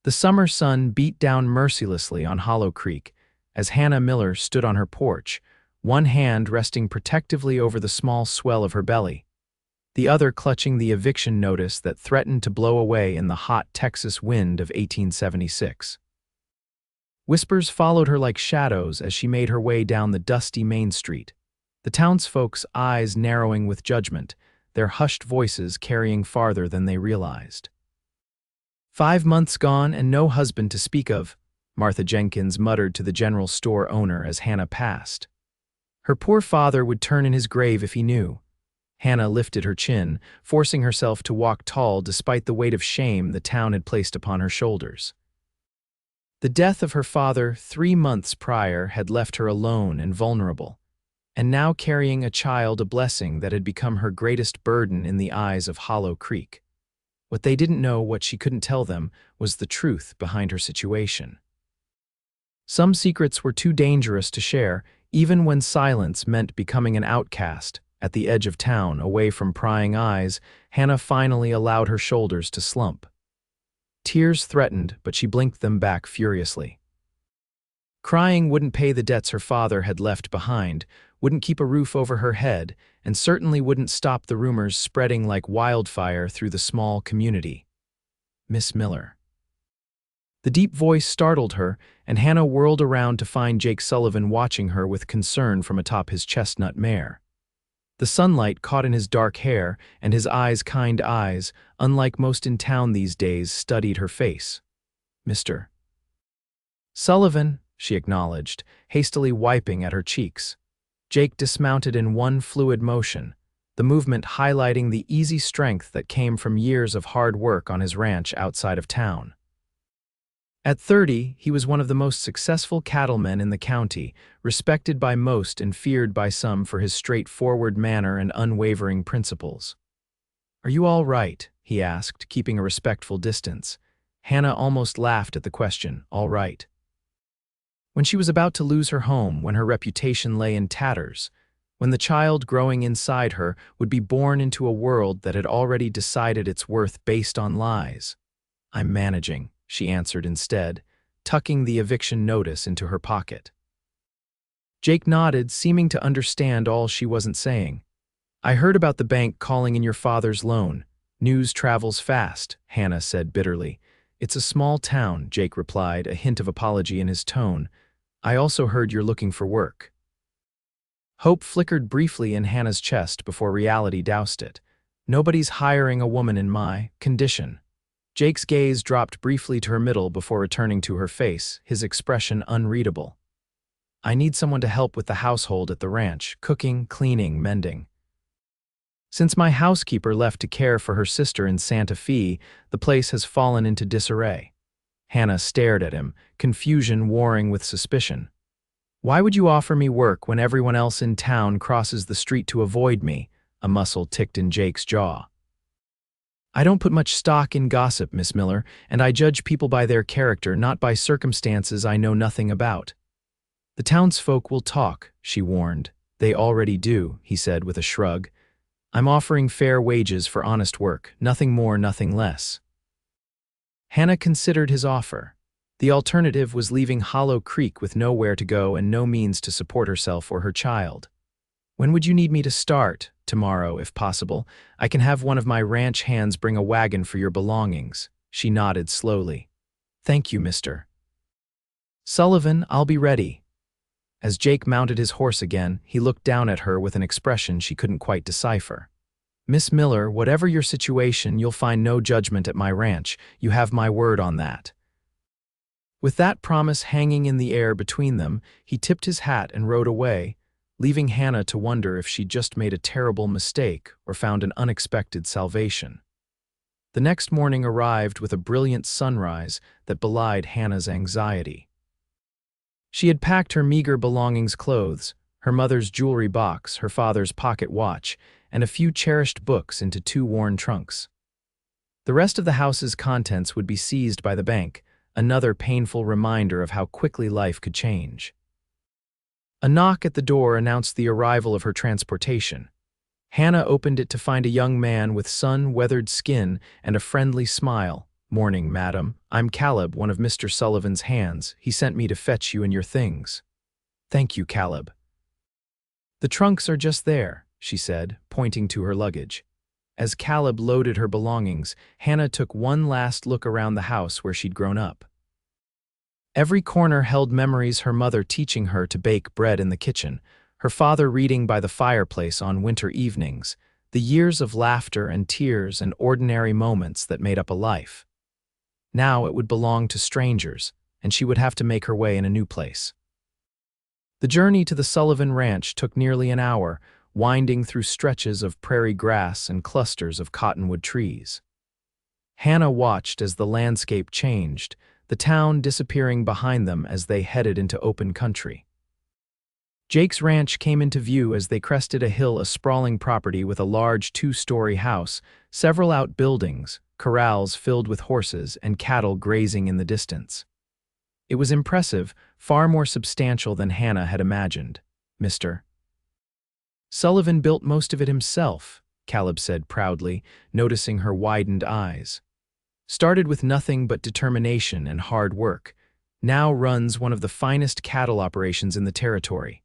The summer sun beat down mercilessly on Hollow Creek as Hannah Miller stood on her porch, one hand resting protectively over the small swell of her belly, the other clutching the eviction notice that threatened to blow away in the hot Texas wind of 1876. Whispers followed her like shadows as she made her way down the dusty main street, the townsfolk's eyes narrowing with judgment, their hushed voices carrying farther than they realized. 5 months gone and no husband to speak of, Martha Jenkins muttered to the general store owner as Hannah passed. Her poor father would turn in his grave if he knew. Hannah lifted her chin, forcing herself to walk tall despite the weight of shame the town had placed upon her shoulders. The death of her father 3 months prior had left her alone and vulnerable, and now carrying a child, a blessing that had become her greatest burden in the eyes of Hollow Creek. What they didn't know, what she couldn't tell them, was the truth behind her situation. Some secrets were too dangerous to share, even when silence meant becoming an outcast. At the edge of town, away from prying eyes, Hannah finally allowed her shoulders to slump. Tears threatened, but she blinked them back furiously. Crying wouldn't pay the debts her father had left behind, wouldn't keep a roof over her head, and certainly wouldn't stop the rumors spreading like wildfire through the small community. Miss Miller. The deep voice startled her, and Hannah whirled around to find Jake Sullivan watching her with concern from atop his chestnut mare. The sunlight caught in his dark hair, and his kind eyes, unlike most in town these days, studied her face. "Mr. Sullivan," she acknowledged, hastily wiping at her cheeks. Jake dismounted in one fluid motion, the movement highlighting the easy strength that came from years of hard work on his ranch outside of town. At 30, he was one of the most successful cattlemen in the county, respected by most and feared by some for his straightforward manner and unwavering principles. "Are you all right?" he asked, keeping a respectful distance. Hannah almost laughed at the question, all right. When she was about to lose her home, when her reputation lay in tatters, when the child growing inside her would be born into a world that had already decided its worth based on lies. "I'm managing," she answered instead, tucking the eviction notice into her pocket. Jake nodded, seeming to understand all she wasn't saying. "I heard about the bank calling in your father's loan. News travels fast," Hannah said bitterly. "It's a small town," Jake replied, a hint of apology in his tone. "I also heard you're looking for work." Hope flickered briefly in Hannah's chest before reality doused it. "Nobody's hiring a woman in my condition." Jake's gaze dropped briefly to her middle before returning to her face, his expression unreadable. "I need someone to help with the household at the ranch, cooking, cleaning, mending. Since my housekeeper left to care for her sister in Santa Fe, the place has fallen into disarray." Hannah stared at him, confusion warring with suspicion. "Why would you offer me work when everyone else in town crosses the street to avoid me?" A muscle ticked in Jake's jaw. "I don't put much stock in gossip, Miss Miller, and I judge people by their character, not by circumstances I know nothing about." "The townsfolk will talk," she warned. "They already do," he said with a shrug. "I'm offering fair wages for honest work, nothing more, nothing less." Hannah considered his offer. The alternative was leaving Hollow Creek with nowhere to go and no means to support herself or her child. "When would you need me to start?" "Tomorrow, if possible. I can have one of my ranch hands bring a wagon for your belongings." She nodded slowly. "Thank you, Mr. Sullivan, I'll be ready." As Jake mounted his horse again, he looked down at her with an expression she couldn't quite decipher. "Miss Miller, whatever your situation, you'll find no judgment at my ranch. You have my word on that." With that promise hanging in the air between them, he tipped his hat and rode away, leaving Hannah to wonder if she'd just made a terrible mistake or found an unexpected salvation. The next morning arrived with a brilliant sunrise that belied Hannah's anxiety. She had packed her meager belongings, clothes, her mother's jewelry box, her father's pocket watch, and a few cherished books into 2 worn trunks. The rest of the house's contents would be seized by the bank, another painful reminder of how quickly life could change. A knock at the door announced the arrival of her transportation. Hannah opened it to find a young man with sun-weathered skin and a friendly smile, "Morning, madam. I'm Caleb, one of Mr. Sullivan's hands. He sent me to fetch you and your things." "Thank you, Caleb." "The trunks are just there," she said, pointing to her luggage. As Caleb loaded her belongings, Hannah took one last look around the house where she'd grown up. Every corner held memories: her mother teaching her to bake bread in the kitchen, her father reading by the fireplace on winter evenings, the years of laughter and tears and ordinary moments that made up a life. Now it would belong to strangers, and she would have to make her way in a new place. The journey to the Sullivan Ranch took nearly an hour, winding through stretches of prairie grass and clusters of cottonwood trees. Hannah watched as the landscape changed, the town disappearing behind them as they headed into open country. Jake's ranch came into view as they crested a hill, a sprawling property with a large two-story house, several outbuildings, corrals filled with horses, and cattle grazing in the distance. It was impressive, far more substantial than Hannah had imagined. "Mr. Sullivan built most of it himself," Caleb said proudly, noticing her widened eyes. "Started with nothing but determination and hard work. Now runs one of the finest cattle operations in the territory."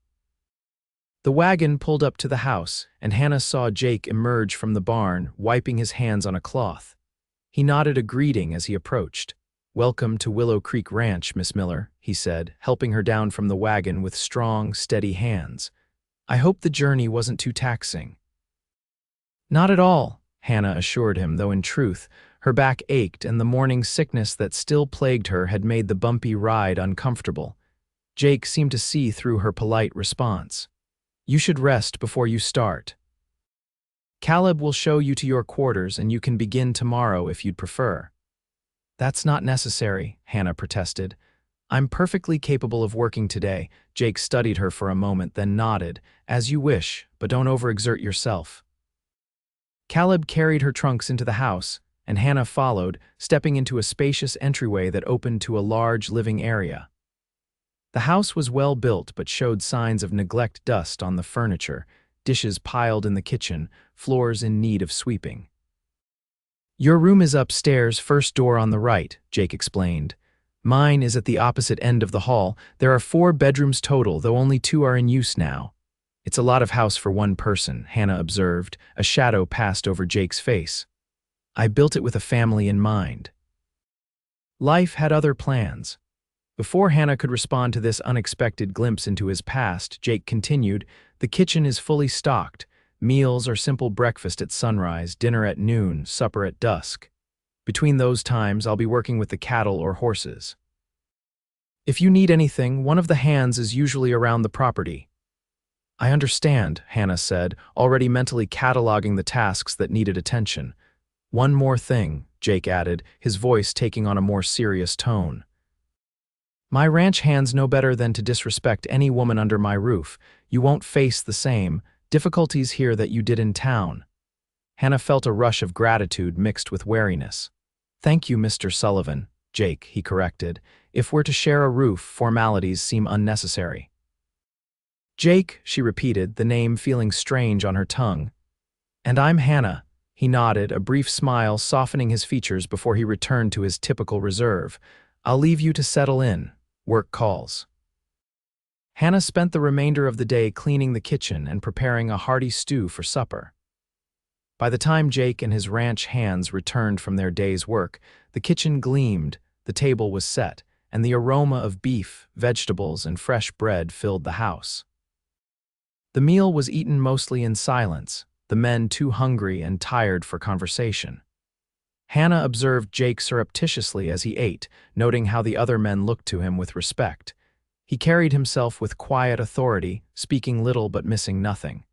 The wagon pulled up to the house, and Hannah saw Jake emerge from the barn, wiping his hands on a cloth. He nodded a greeting as he approached. "Welcome to Willow Creek Ranch, Miss Miller," he said, helping her down from the wagon with strong, steady hands. "I hope the journey wasn't too taxing." "Not at all," Hannah assured him, though in truth, her back ached and the morning sickness that still plagued her had made the bumpy ride uncomfortable. Jake seemed to see through her polite response. "You should rest before you start. Caleb will show you to your quarters and you can begin tomorrow if you'd prefer." "That's not necessary," Hannah protested. "I'm perfectly capable of working today." Jake studied her for a moment, then nodded. "As you wish, but don't overexert yourself." Caleb carried her trunks into the house, and Hannah followed, stepping into a spacious entryway that opened to a large living area. The house was well built but showed signs of neglect: dust on the furniture, dishes piled in the kitchen, floors in need of sweeping. "Your room is upstairs, first door on the right," Jake explained. "Mine is at the opposite end of the hall. There are 4 bedrooms total, though only 2 are in use now." "It's a lot of house for one person," Hannah observed. A shadow passed over Jake's face. "I built it with a family in mind." Life had other plans. Before Hannah could respond to this unexpected glimpse into his past, Jake continued, "The kitchen is fully stocked. Meals are simple: breakfast at sunrise, dinner at noon, supper at dusk. Between those times, I'll be working with the cattle or horses. If you need anything, one of the hands is usually around the property." "I understand," Hannah said, already mentally cataloging the tasks that needed attention. "One more thing," Jake added, his voice taking on a more serious tone. "My ranch hands know better than to disrespect any woman under my roof. You won't face the same difficulties here that you did in town." Hannah felt a rush of gratitude mixed with wariness. "Thank you, Mr. Sullivan." "Jake," he corrected. "If we're to share a roof, formalities seem unnecessary." "Jake," she repeated, the name feeling strange on her tongue. "And I'm Hannah." He nodded, a brief smile softening his features before he returned to his typical reserve. "I'll leave you to settle in. Work calls." Hannah spent the remainder of the day cleaning the kitchen and preparing a hearty stew for supper. By the time Jake and his ranch hands returned from their day's work, the kitchen gleamed, the table was set, and the aroma of beef, vegetables, and fresh bread filled the house. The meal was eaten mostly in silence, the men too hungry and tired for conversation. Hannah observed Jake surreptitiously as he ate, noting how the other men looked to him with respect. He carried himself with quiet authority, speaking little but missing nothing.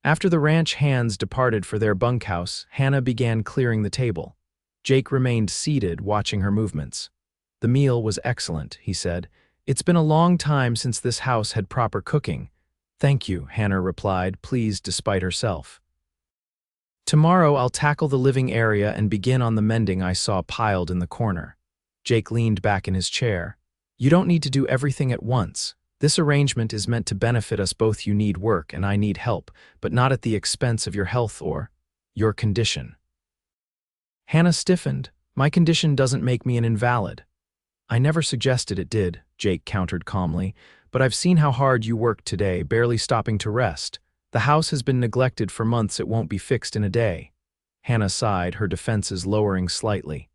After the ranch hands departed for their bunkhouse, Hannah began clearing the table. Jake remained seated, watching her movements. "The meal was excellent," he said. "It's been a long time since this house had proper cooking." "Thank you," Hannah replied, pleased despite herself. "Tomorrow I'll tackle the living area and begin on the mending I saw piled in the corner." Jake leaned back in his chair. "You don't need to do everything at once. This arrangement is meant to benefit us both. You need work and I need help, but not at the expense of your health or your condition." Hannah stiffened, My condition doesn't make me an invalid. I never suggested it did, Jake countered calmly, but I've seen how hard you worked today, barely stopping to rest. The house has been neglected for months, it won't be fixed in a day. Hannah sighed, her defenses lowering slightly.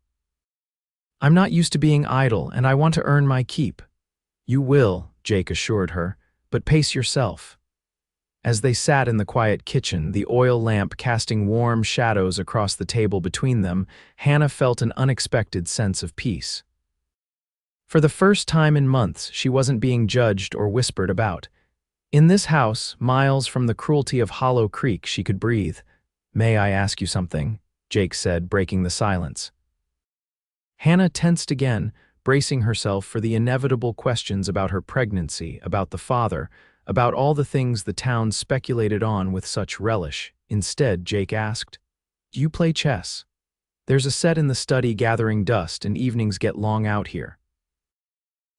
I'm not used to being idle, and I want to earn my keep. You will, Jake assured her, but pace yourself. As they sat in the quiet kitchen, the oil lamp casting warm shadows across the table between them, Hannah felt an unexpected sense of peace. For the first time in months, she wasn't being judged or whispered about. In this house, miles from the cruelty of Hollow Creek, she could breathe. May I ask you something? Jake said, breaking the silence. Hannah tensed again, bracing herself for the inevitable questions about her pregnancy, about the father, about all the things the town speculated on with such relish. Instead, Jake asked, "Do you play chess? There's a set in the study gathering dust, and evenings get long out here."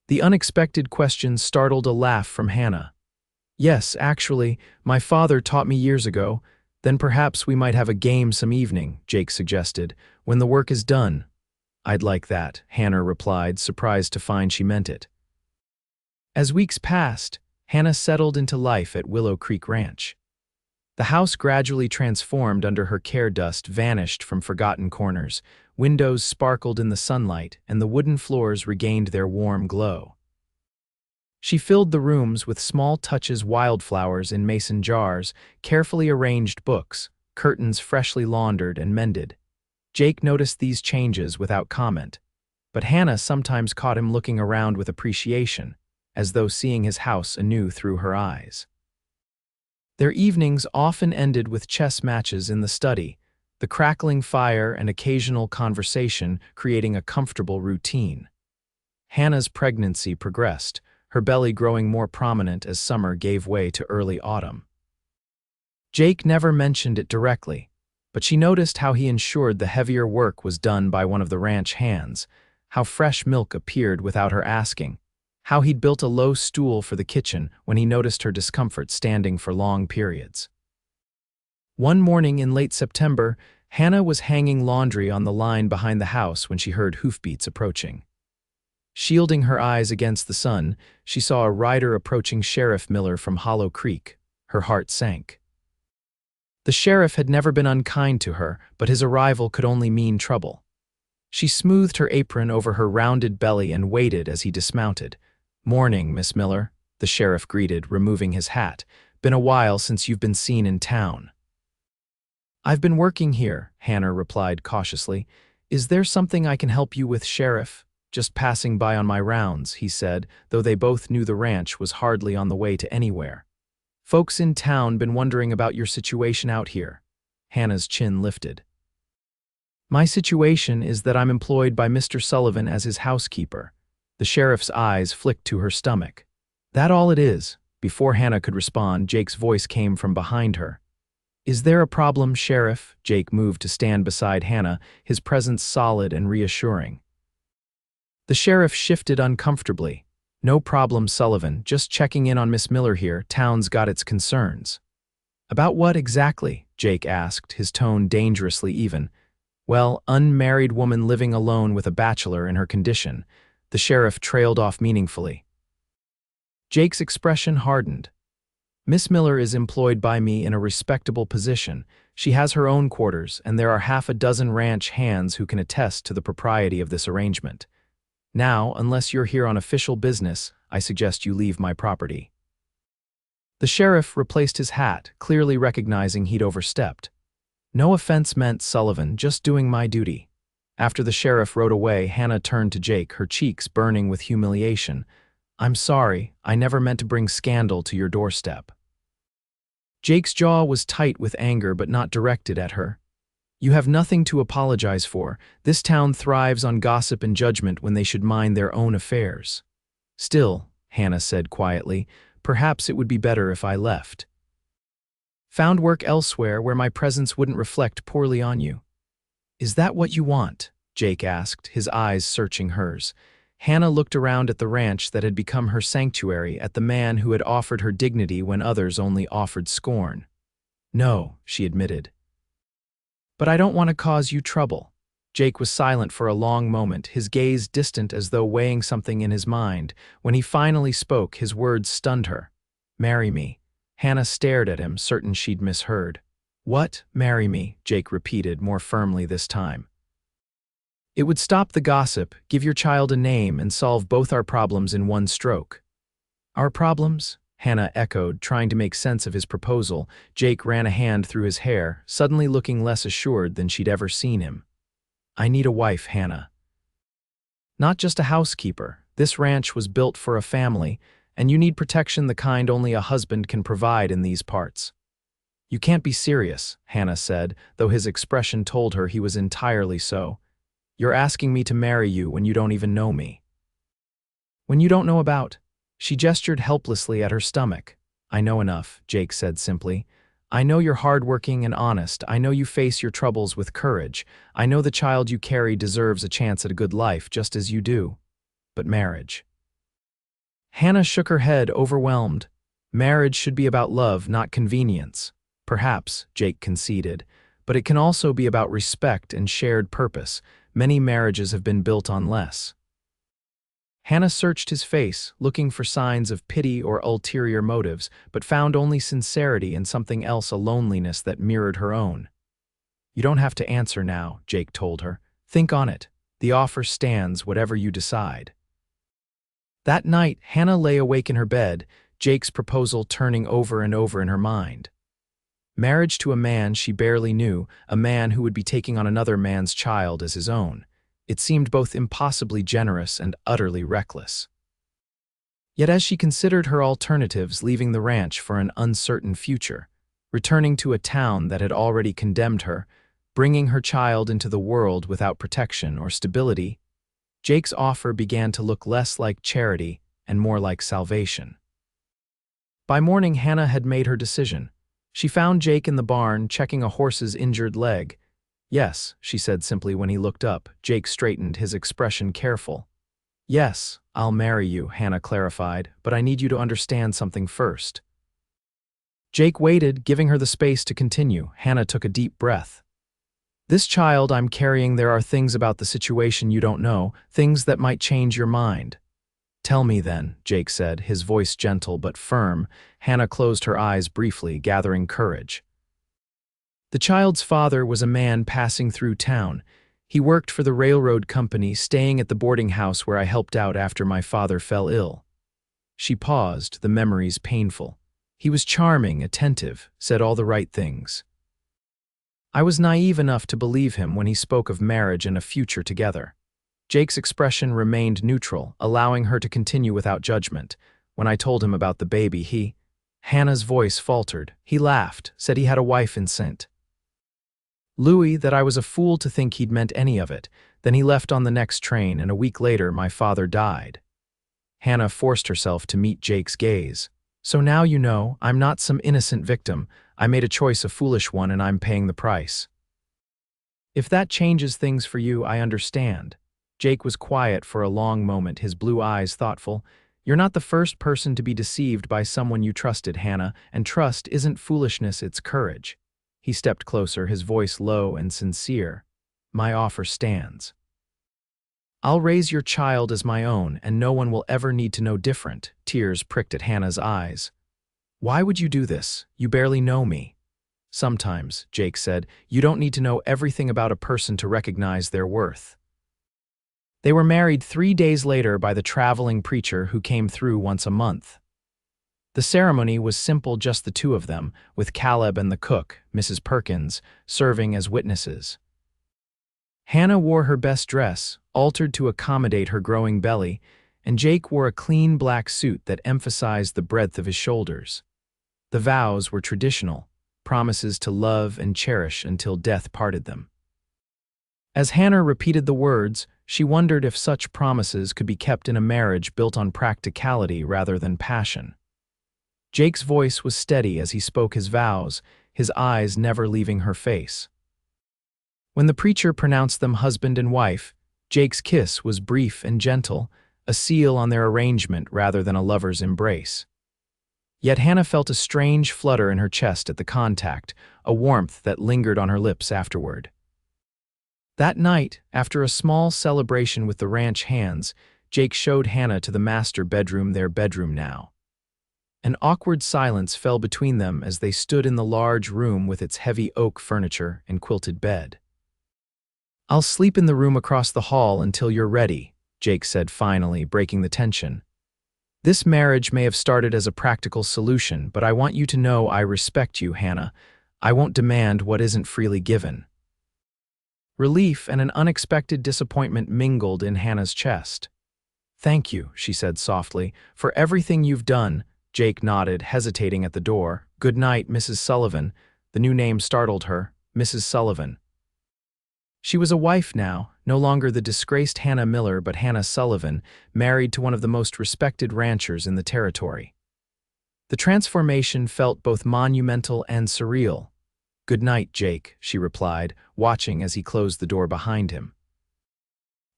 The unexpected question startled a laugh from Hannah. "Yes, actually, my father taught me years ago. Then perhaps we might have a game some evening," Jake suggested, "when the work is done." "I'd like that," Hannah replied, surprised to find she meant it. As weeks passed, Hannah settled into life at Willow Creek Ranch. The house gradually transformed under her care, dust vanished from forgotten corners, windows sparkled in the sunlight, and the wooden floors regained their warm glow. She filled the rooms with small touches, wildflowers in mason jars, carefully arranged books, curtains freshly laundered and mended. Jake noticed these changes without comment, but Hannah sometimes caught him looking around with appreciation, as though seeing his house anew through her eyes. Their evenings often ended with chess matches in the study, the crackling fire and occasional conversation creating a comfortable routine. Hannah's pregnancy progressed, her belly growing more prominent as summer gave way to early autumn. Jake never mentioned it directly, but she noticed how he ensured the heavier work was done by one of the ranch hands, how fresh milk appeared without her asking, how he'd built a low stool for the kitchen when he noticed her discomfort standing for long periods. One morning in late September, Hannah was hanging laundry on the line behind the house when she heard hoofbeats approaching. Shielding her eyes against the sun, she saw a rider approaching Sheriff Miller from Hollow Creek. Her heart sank. The sheriff had never been unkind to her, but his arrival could only mean trouble. She smoothed her apron over her rounded belly and waited as he dismounted. "Morning, Miss Miller," the sheriff greeted, removing his hat. "Been a while since you've been seen in town." "I've been working here," Hannah replied cautiously. "Is there something I can help you with, Sheriff?" "Just passing by on my rounds," he said, though they both knew the ranch was hardly on the way to anywhere. "Folks in town been wondering about your situation out here." Hannah's chin lifted. "My situation is that I'm employed by Mr. Sullivan as his housekeeper." The sheriff's eyes flicked to her stomach. "That all it is?" Before Hannah could respond, Jake's voice came from behind her. "Is there a problem, Sheriff?" Jake moved to stand beside Hannah, his presence solid and reassuring. The sheriff shifted uncomfortably. "No problem, Sullivan. Just checking in on Miss Miller here. Town's got its concerns." "About what exactly?" Jake asked, his tone dangerously even. "Well, unmarried woman living alone with a bachelor in her condition." The sheriff trailed off meaningfully. Jake's expression hardened. "Miss Miller is employed by me in a respectable position. She has her own quarters, and there are half a dozen ranch hands who can attest to the propriety of this arrangement. Now, unless you're here on official business, I suggest you leave my property." The sheriff replaced his hat, clearly recognizing he'd overstepped. "No offense meant, Sullivan, just doing my duty." After the sheriff rode away, Hannah turned to Jake, her cheeks burning with humiliation. "I'm sorry, I never meant to bring scandal to your doorstep." Jake's jaw was tight with anger but not directed at her. "You have nothing to apologize for. This town thrives on gossip and judgment when they should mind their own affairs." "Still," Hannah said quietly, "perhaps it would be better if I left. Found work elsewhere where my presence wouldn't reflect poorly on you." "Is that what you want?" Jake asked, his eyes searching hers. Hannah looked around at the ranch that had become her sanctuary, at the man who had offered her dignity when others only offered scorn. "No," she admitted. "But I don't want to cause you trouble." Jake was silent for a long moment, his gaze distant as though weighing something in his mind. When he finally spoke, his words stunned her. "Marry me." Hannah stared at him, certain she'd misheard. "What? Marry me?" Jake repeated, more firmly this time. "It would stop the gossip, give your child a name, and solve both our problems in one stroke." "Our problems?" Hannah echoed, trying to make sense of his proposal. Jake ran a hand through his hair, suddenly looking less assured than she'd ever seen him. "I need a wife, Hannah. Not just a housekeeper. This ranch was built for a family, and you need protection the kind only a husband can provide in these parts." "You can't be serious," Hannah said, though his expression told her he was entirely so. "You're asking me to marry you when you don't even know me." "When you don't know about?" She gestured helplessly at her stomach. "I know enough," Jake said simply. "I know you're hardworking and honest. I know you face your troubles with courage. I know the child you carry deserves a chance at a good life, just as you do. But marriage—" Hannah shook her head, overwhelmed. "Marriage should be about love, not convenience." "Perhaps," Jake conceded, "but it can also be about respect and shared purpose. Many marriages have been built on less." Hannah searched his face, looking for signs of pity or ulterior motives, but found only sincerity and something else, a loneliness that mirrored her own. "You don't have to answer now," Jake told her. "Think on it. The offer stands, whatever you decide." That night, Hannah lay awake in her bed, Jake's proposal turning over and over in her mind. Marriage to a man she barely knew, a man who would be taking on another man's child as his own. It seemed both impossibly generous and utterly reckless. Yet as she considered her alternatives, leaving the ranch for an uncertain future, returning to a town that had already condemned her, bringing her child into the world without protection or stability, Jake's offer began to look less like charity and more like salvation. By morning, Hannah had made her decision. She found Jake in the barn, checking a horse's injured leg. "Yes," she said simply when he looked up. Jake straightened, his expression careful. "Yes, I'll marry you," Hannah clarified, "but I need you to understand something first." Jake waited, giving her the space to continue. Hannah took a deep breath. "This child I'm carrying, there are things about the situation you don't know, things that might change your mind." "Tell me then," Jake said, his voice gentle but firm. Hannah closed her eyes briefly, gathering courage. The child's father was a man passing through town. He worked for the railroad company, staying at the boarding house where I helped out after my father fell ill. She paused, the memories painful. He was charming, attentive, said all the right things. I was naive enough to believe him when he spoke of marriage and a future together. Jake's expression remained neutral, allowing her to continue without judgment. When I told him about the baby, Hannah's voice faltered. He laughed, said he had a wife in St. Louis, that I was a fool to think he'd meant any of it. Then he left on the next train, and a week later my father died. Hannah forced herself to meet Jake's gaze. "So now you know, I'm not some innocent victim. I made a choice, a foolish one, and I'm paying the price. If that changes things for you, I understand." Jake was quiet for a long moment, his blue eyes thoughtful. "You're not the first person to be deceived by someone you trusted, Hannah, and trust isn't foolishness, it's courage." He stepped closer, his voice low and sincere. "My offer stands. I'll raise your child as my own, and no one will ever need to know different." Tears pricked at Hannah's eyes. "Why would you do this? You barely know me." "Sometimes," Jake said, "you don't need to know everything about a person to recognize their worth." They were married 3 days later by the traveling preacher who came through once a month. The ceremony was simple, just the two of them, with Caleb and the cook, Mrs. Perkins, serving as witnesses. Hannah wore her best dress, altered to accommodate her growing belly, and Jake wore a clean black suit that emphasized the breadth of his shoulders. The vows were traditional, promises to love and cherish until death parted them. As Hannah repeated the words, she wondered if such promises could be kept in a marriage built on practicality rather than passion. Jake's voice was steady as he spoke his vows, his eyes never leaving her face. When the preacher pronounced them husband and wife, Jake's kiss was brief and gentle, a seal on their arrangement rather than a lover's embrace. Yet Hannah felt a strange flutter in her chest at the contact, a warmth that lingered on her lips afterward. That night, after a small celebration with the ranch hands, Jake showed Hannah to the master bedroom, their bedroom now. An awkward silence fell between them as they stood in the large room with its heavy oak furniture and quilted bed. "I'll sleep in the room across the hall until you're ready," Jake said finally, breaking the tension. "This marriage may have started as a practical solution, but I want you to know I respect you, Hannah. I won't demand what isn't freely given." Relief and an unexpected disappointment mingled in Hannah's chest. "Thank you," she said softly, "for everything you've done." Jake nodded, hesitating at the door. "Good night, Mrs. Sullivan." The new name startled her, Mrs. Sullivan. She was a wife now, no longer the disgraced Hannah Miller but Hannah Sullivan, married to one of the most respected ranchers in the territory. The transformation felt both monumental and surreal. "Good night, Jake," she replied, watching as he closed the door behind him.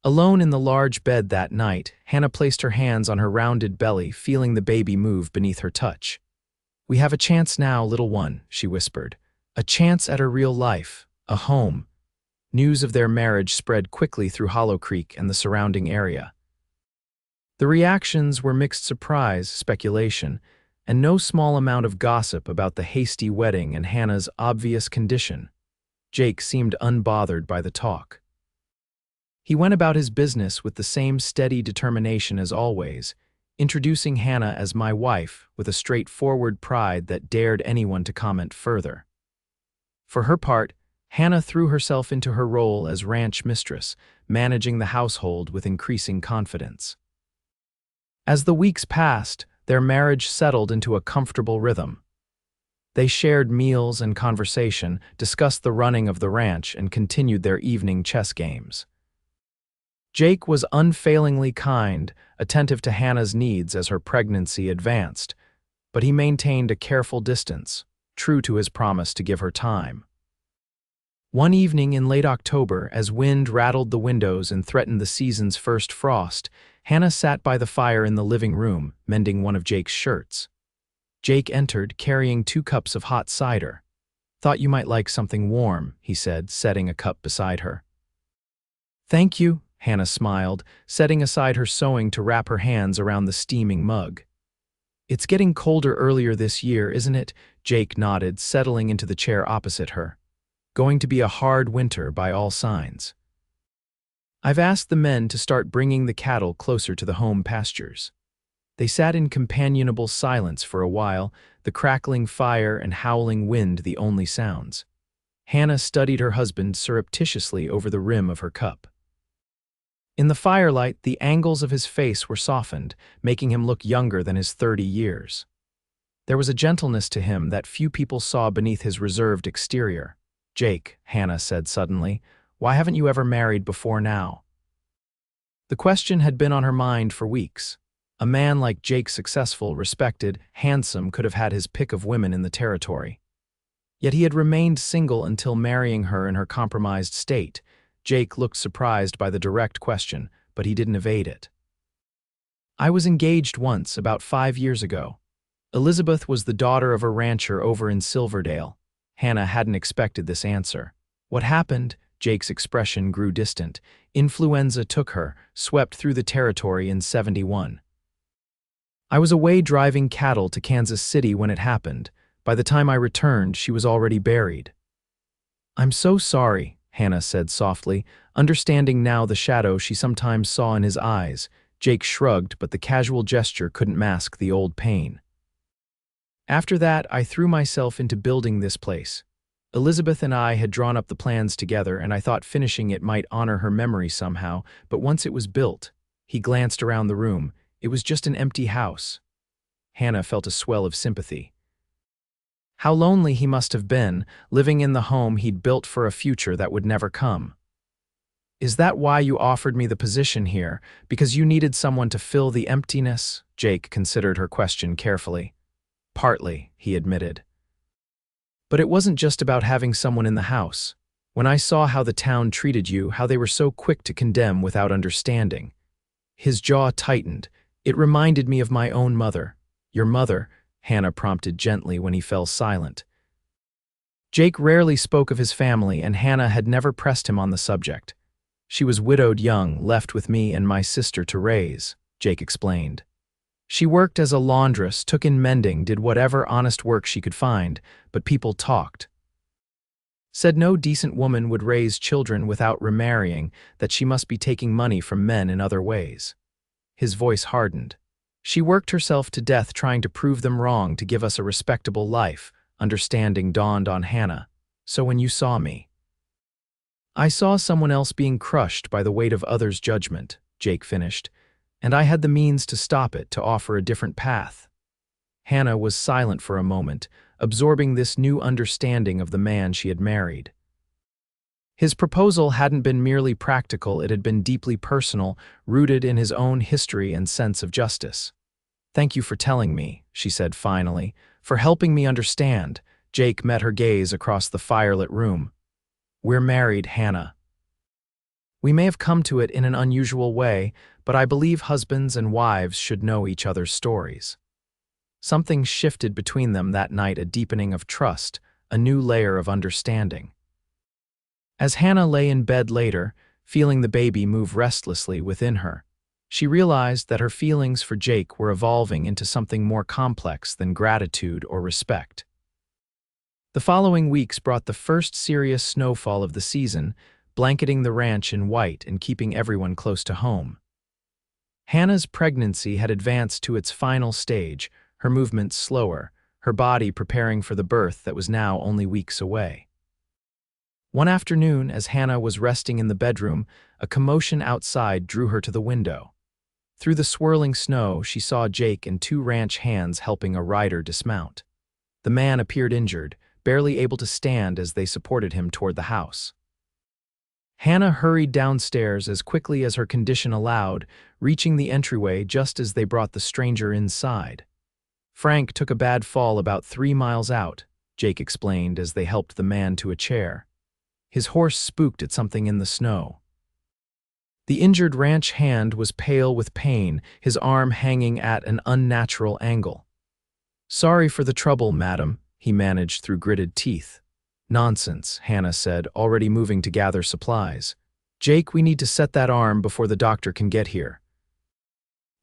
Alone in the large bed that night, Hannah placed her hands on her rounded belly, feeling the baby move beneath her touch. "We have a chance now, little one," she whispered. "A chance at a real life, a home." News of their marriage spread quickly through Hollow Creek and the surrounding area. The reactions were mixed surprise, speculation, and no small amount of gossip about the hasty wedding and Hannah's obvious condition. Jake seemed unbothered by the talk. He went about his business with the same steady determination as always, introducing Hannah as my wife with a straightforward pride that dared anyone to comment further. For her part, Hannah threw herself into her role as ranch mistress, managing the household with increasing confidence. As the weeks passed, their marriage settled into a comfortable rhythm. They shared meals and conversation, discussed the running of the ranch, and continued their evening chess games. Jake was unfailingly kind, attentive to Hannah's needs as her pregnancy advanced, but he maintained a careful distance, true to his promise to give her time. One evening in late October, as wind rattled the windows and threatened the season's first frost, Hannah sat by the fire in the living room, mending one of Jake's shirts. Jake entered, carrying 2 cups of hot cider. "Thought you might like something warm," he said, setting a cup beside her. "Thank you," Hannah smiled, setting aside her sewing to wrap her hands around the steaming mug. "It's getting colder earlier this year, isn't it?" Jake nodded, settling into the chair opposite her. "Going to be a hard winter by all signs. I've asked the men to start bringing the cattle closer to the home pastures." They sat in companionable silence for a while, the crackling fire and howling wind the only sounds. Hannah studied her husband surreptitiously over the rim of her cup. In the firelight, the angles of his face were softened, making him look younger than his 30 years. There was a gentleness to him that few people saw beneath his reserved exterior. "Jake," Hannah said suddenly, "why haven't you ever married before now?" The question had been on her mind for weeks. A man like Jake, successful, respected, handsome, could have had his pick of women in the territory. Yet he had remained single until marrying her in her compromised state. Jake looked surprised by the direct question, but he didn't evade it. "I was engaged once, about 5 years ago. Elizabeth was the daughter of a rancher over in Silverdale." Hannah hadn't expected this answer. "What happened?" Jake's expression grew distant. "Influenza took her, swept through the territory in 71. I was away driving cattle to Kansas City when it happened. By the time I returned, she was already buried." "I'm so sorry," Hannah said softly, understanding now the shadow she sometimes saw in his eyes. Jake shrugged, but the casual gesture couldn't mask the old pain. "After that, I threw myself into building this place. Elizabeth and I had drawn up the plans together, and I thought finishing it might honor her memory somehow, but once it was built," he glanced around the room, "it was just an empty house." Hannah felt a swell of sympathy. How lonely he must have been, living in the home he'd built for a future that would never come. "Is that why you offered me the position here, because you needed someone to fill the emptiness?" Jake considered her question carefully. "Partly," he admitted. "But it wasn't just about having someone in the house. When I saw how the town treated you, how they were so quick to condemn without understanding." His jaw tightened. "It reminded me of my own mother." "Your mother?" Hannah prompted gently when he fell silent. Jake rarely spoke of his family, and Hannah had never pressed him on the subject. She was widowed young, left with me and my sister to raise, Jake explained. She worked as a laundress, took in mending, did whatever honest work she could find, but people talked. Said no decent woman would raise children without remarrying, that she must be taking money from men in other ways. His voice hardened. She worked herself to death trying to prove them wrong to give us a respectable life. Understanding dawned on Hannah. So when you saw me, I saw someone else being crushed by the weight of others' judgment, Jake finished, and I had the means to stop it, to offer a different path. Hannah was silent for a moment, absorbing this new understanding of the man she had married. His proposal hadn't been merely practical, it had been deeply personal, rooted in his own history and sense of justice. "Thank you for telling me," she said finally, "for helping me understand." Jake met her gaze across the firelit room. "We're married, Hannah. We may have come to it in an unusual way, but I believe husbands and wives should know each other's stories." Something shifted between them that night, a deepening of trust, a new layer of understanding. As Hannah lay in bed later, feeling the baby move restlessly within her, she realized that her feelings for Jake were evolving into something more complex than gratitude or respect. The following weeks brought the first serious snowfall of the season, blanketing the ranch in white and keeping everyone close to home. Hannah's pregnancy had advanced to its final stage, her movements slower, her body preparing for the birth that was now only weeks away. One afternoon, as Hannah was resting in the bedroom, a commotion outside drew her to the window. Through the swirling snow, she saw Jake and two ranch hands helping a rider dismount. The man appeared injured, barely able to stand as they supported him toward the house. Hannah hurried downstairs as quickly as her condition allowed, reaching the entryway just as they brought the stranger inside. "Frank took a bad fall about 3 miles out," Jake explained as they helped the man to a chair. His horse spooked at something in the snow. The injured ranch hand was pale with pain, his arm hanging at an unnatural angle. "Sorry for the trouble, madam," he managed through gritted teeth. "Nonsense," Hannah said, already moving to gather supplies. "Jake, we need to set that arm before the doctor can get here."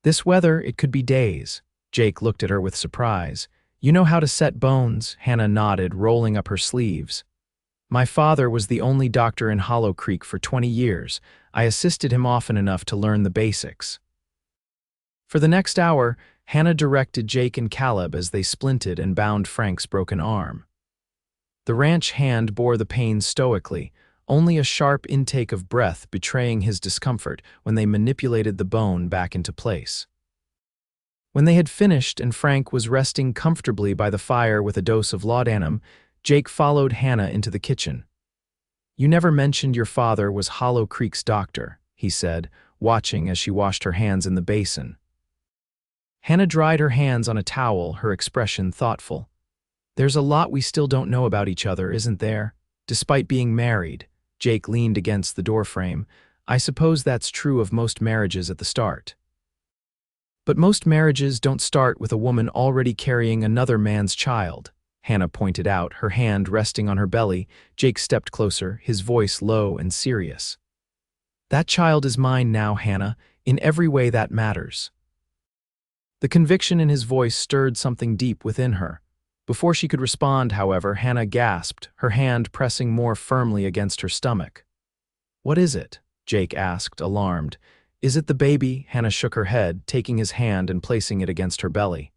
"This weather, it could be days." Jake looked at her with surprise. "You know how to set bones?" Hannah nodded, rolling up her sleeves. "My father was the only doctor in Hollow Creek for 20 years. I assisted him often enough to learn the basics." For the next hour, Hannah directed Jake and Caleb as they splinted and bound Frank's broken arm. The ranch hand bore the pain stoically, only a sharp intake of breath betraying his discomfort when they manipulated the bone back into place. When they had finished and Frank was resting comfortably by the fire with a dose of laudanum, Jake followed Hannah into the kitchen. "You never mentioned your father was Hollow Creek's doctor," he said, watching as she washed her hands in the basin. Hannah dried her hands on a towel, her expression thoughtful. "There's a lot we still don't know about each other, isn't there? Despite being married," Jake leaned against the doorframe. "I suppose that's true of most marriages at the start. But most marriages don't start with a woman already carrying another man's child," Hannah pointed out, her hand resting on her belly. Jake stepped closer, his voice low and serious. "That child is mine now, Hannah. In every way that matters." The conviction in his voice stirred something deep within her. Before she could respond, however, Hannah gasped, her hand pressing more firmly against her stomach. "What is it?" Jake asked, alarmed. "Is it the baby?" Hannah shook her head, taking his hand and placing it against her belly.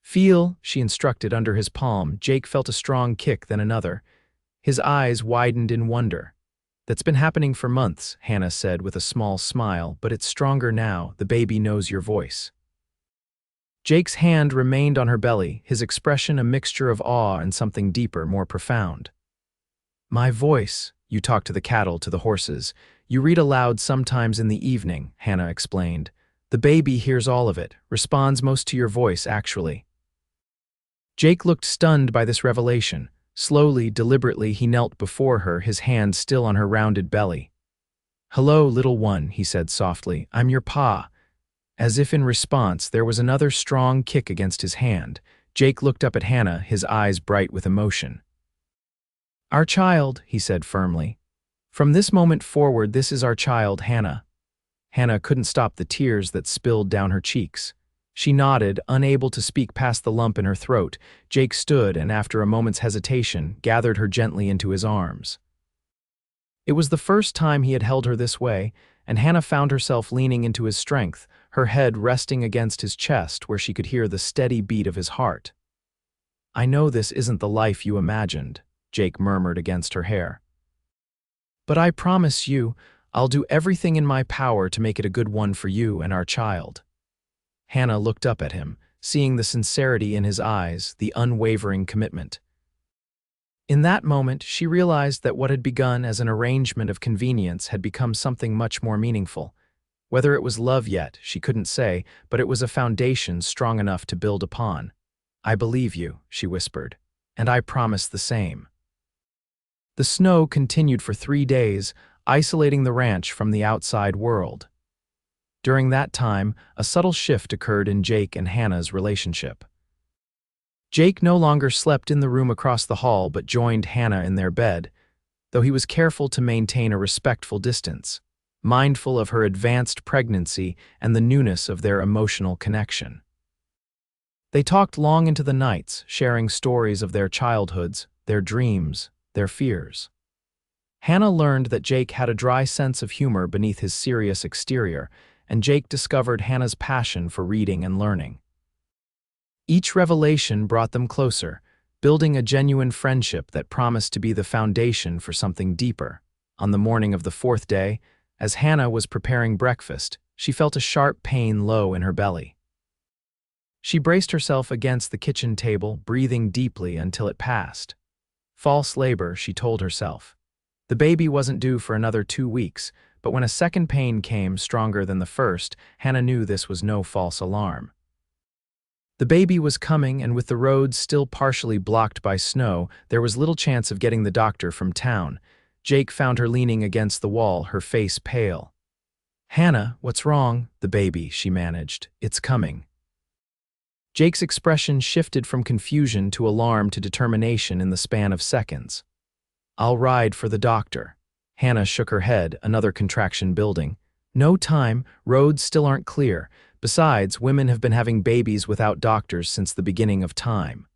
"Feel," she instructed under his palm. Jake felt a strong kick, then another. His eyes widened in wonder. "That's been happening for months," Hannah said with a small smile, "but it's stronger now. The baby knows your voice." Jake's hand remained on her belly, his expression a mixture of awe and something deeper, more profound. "My voice. You talk to the cattle, to the horses. You read aloud sometimes in the evening," Hannah explained. "The baby hears all of it, responds most to your voice, actually." Jake looked stunned by this revelation. Slowly, deliberately, he knelt before her, his hand still on her rounded belly. "Hello, little one," he said softly. "I'm your pa." As if in response, there was another strong kick against his hand. Jake looked up at Hannah, his eyes bright with emotion. Our child, he said firmly. From this moment forward, this is our child, Hannah. Hannah couldn't stop the tears that spilled down her cheeks. She nodded, unable to speak past the lump in her throat. Jake stood and, after a moment's hesitation, gathered her gently into his arms. It was the first time he had held her this way, and Hannah found herself leaning into his strength, her head resting against his chest where she could hear the steady beat of his heart. I know this isn't the life you imagined, Jake murmured against her hair. But I promise you, I'll do everything in my power to make it a good one for you and our child. Hannah looked up at him, seeing the sincerity in his eyes, the unwavering commitment. In that moment, she realized that what had begun as an arrangement of convenience had become something much more meaningful. Whether it was love yet, she couldn't say, but it was a foundation strong enough to build upon. I believe you, she whispered, and I promise the same. The snow continued for 3 days, isolating the ranch from the outside world. During that time, a subtle shift occurred in Jake and Hannah's relationship. Jake no longer slept in the room across the hall but joined Hannah in their bed, though he was careful to maintain a respectful distance, mindful of her advanced pregnancy and the newness of their emotional connection. They talked long into the nights, sharing stories of their childhoods, their dreams, their fears. Hannah learned that Jake had a dry sense of humor beneath his serious exterior, and Jake discovered Hannah's passion for reading and learning. Each revelation brought them closer, building a genuine friendship that promised to be the foundation for something deeper. On the morning of the 4th day, as Hannah was preparing breakfast, she felt a sharp pain low in her belly. She braced herself against the kitchen table, breathing deeply until it passed. False labor, she told herself. The baby wasn't due for another 2 weeks, but when a second pain came stronger than the first, Hannah knew this was no false alarm. The baby was coming, and with the roads still partially blocked by snow, there was little chance of getting the doctor from town. Jake found her leaning against the wall, her face pale. Hannah, what's wrong? The baby, she managed. It's coming. Jake's expression shifted from confusion to alarm to determination in the span of seconds. I'll ride for the doctor. Hannah shook her head, another contraction building. No time, roads still aren't clear. Besides, women have been having babies without doctors since the beginning of time.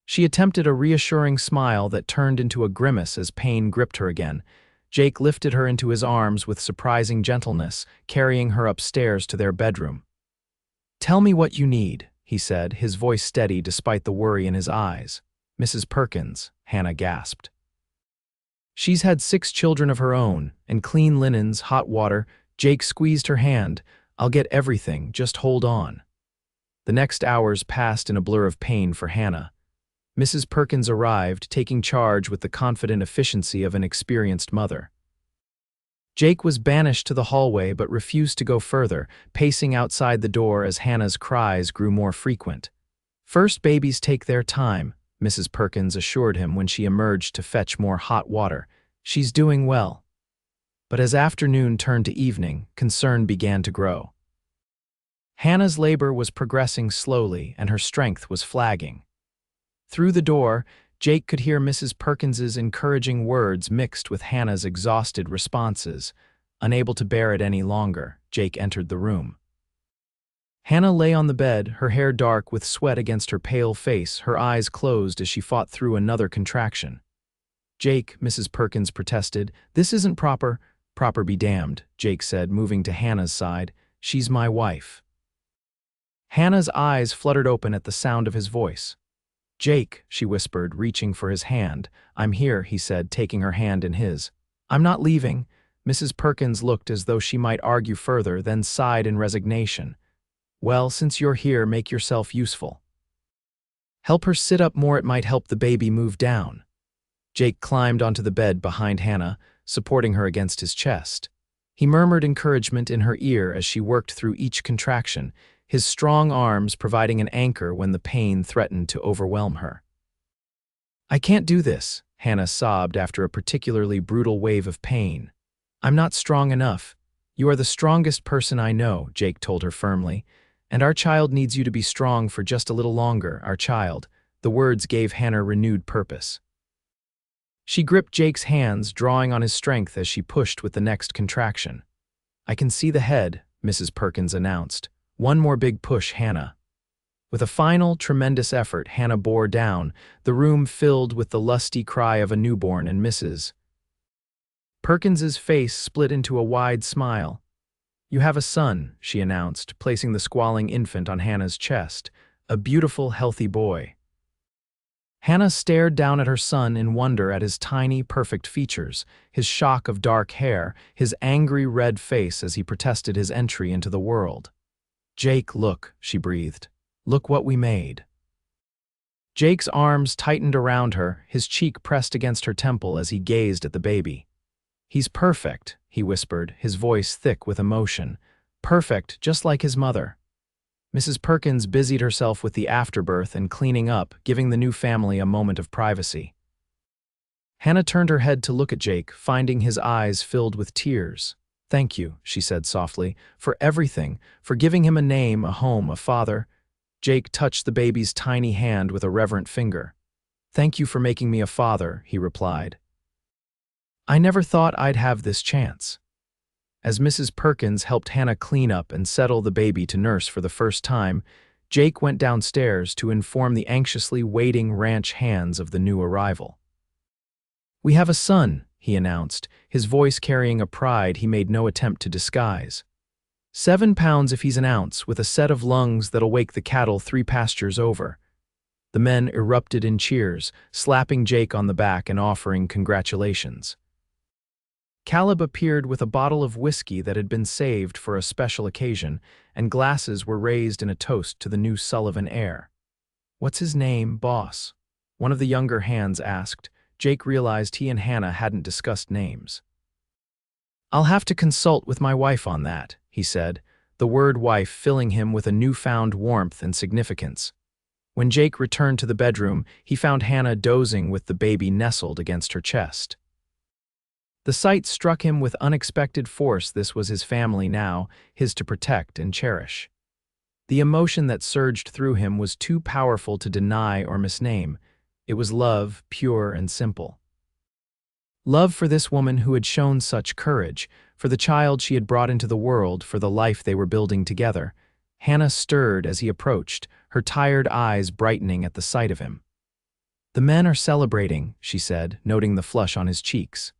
She attempted a reassuring smile that turned into a grimace as pain gripped her again. Jake lifted her into his arms with surprising gentleness, carrying her upstairs to their bedroom. Tell me what you need, he said, his voice steady despite the worry in his eyes. Mrs. Perkins, Hannah gasped. She's had 6 children of her own, and clean linens, hot water. Jake squeezed her hand. I'll get everything, just hold on. The next hours passed in a blur of pain for Hannah. Mrs. Perkins arrived, taking charge with the confident efficiency of an experienced mother. Jake was banished to the hallway but refused to go further, pacing outside the door as Hannah's cries grew more frequent. First babies take their time, Mrs. Perkins assured him when she emerged to fetch more hot water. She's doing well. But as afternoon turned to evening, concern began to grow. Hannah's labor was progressing slowly and her strength was flagging. Through the door, Jake could hear Mrs. Perkins's encouraging words mixed with Hannah's exhausted responses. Unable to bear it any longer, Jake entered the room. Hannah lay on the bed, her hair dark with sweat against her pale face, her eyes closed as she fought through another contraction. Jake, Mrs. Perkins protested, this isn't proper. Proper be damned, Jake said, moving to Hannah's side. She's my wife. Hannah's eyes fluttered open at the sound of his voice. Jake, she whispered, reaching for his hand. I'm here, he said, taking her hand in his. I'm not leaving. Mrs. Perkins looked as though she might argue further, then sighed in resignation. Well, since you're here, make yourself useful. Help her sit up more, it might help the baby move down. Jake climbed onto the bed behind Hannah, supporting her against his chest. He murmured encouragement in her ear as she worked through each contraction, his strong arms providing an anchor when the pain threatened to overwhelm her. I can't do this, Hannah sobbed after a particularly brutal wave of pain. I'm not strong enough. You are the strongest person I know, Jake told her firmly, and our child needs you to be strong for just a little longer, our child. The words gave Hannah renewed purpose. She gripped Jake's hands, drawing on his strength as she pushed with the next contraction. "I can see the head," Mrs. Perkins announced. "One more big push, Hannah." With a final, tremendous effort, Hannah bore down, the room filled with the lusty cry of a newborn, and Mrs. Perkins's face split into a wide smile. "You have a son," she announced, placing the squalling infant on Hannah's chest. "A beautiful, healthy boy." Hannah stared down at her son in wonder at his tiny, perfect features, his shock of dark hair, his angry red face as he protested his entry into the world. "Jake, look," she breathed. "Look what we made." Jake's arms tightened around her, his cheek pressed against her temple as he gazed at the baby. "He's perfect," he whispered, his voice thick with emotion. "Perfect, just like his mother." Mrs. Perkins busied herself with the afterbirth and cleaning up, giving the new family a moment of privacy. Hannah turned her head to look at Jake, finding his eyes filled with tears. "Thank you," she said softly, "for everything, for giving him a name, a home, a father." Jake touched the baby's tiny hand with a reverent finger. "Thank you for making me a father," he replied. "I never thought I'd have this chance." As Mrs. Perkins helped Hannah clean up and settle the baby to nurse for the first time, Jake went downstairs to inform the anxiously waiting ranch hands of the new arrival. "We have a son," he announced, his voice carrying a pride he made no attempt to disguise. 7 pounds if he's an ounce, with a set of lungs that'll wake the cattle 3 pastures over. The men erupted in cheers, slapping Jake on the back and offering congratulations. Caleb appeared with a bottle of whiskey that had been saved for a special occasion, and glasses were raised in a toast to the new Sullivan heir. "What's his name, boss?" one of the younger hands asked. Jake realized he and Hannah hadn't discussed names. "I'll have to consult with my wife on that," he said, the word wife filling him with a newfound warmth and significance. When Jake returned to the bedroom, he found Hannah dozing with the baby nestled against her chest. The sight struck him with unexpected force. This was his family now, his to protect and cherish. The emotion that surged through him was too powerful to deny or misname. It was love, pure and simple. Love for this woman who had shown such courage, for the child she had brought into the world, for the life they were building together. Hannah stirred as he approached, her tired eyes brightening at the sight of him. "The men are celebrating," she said, noting the flush on his cheeks.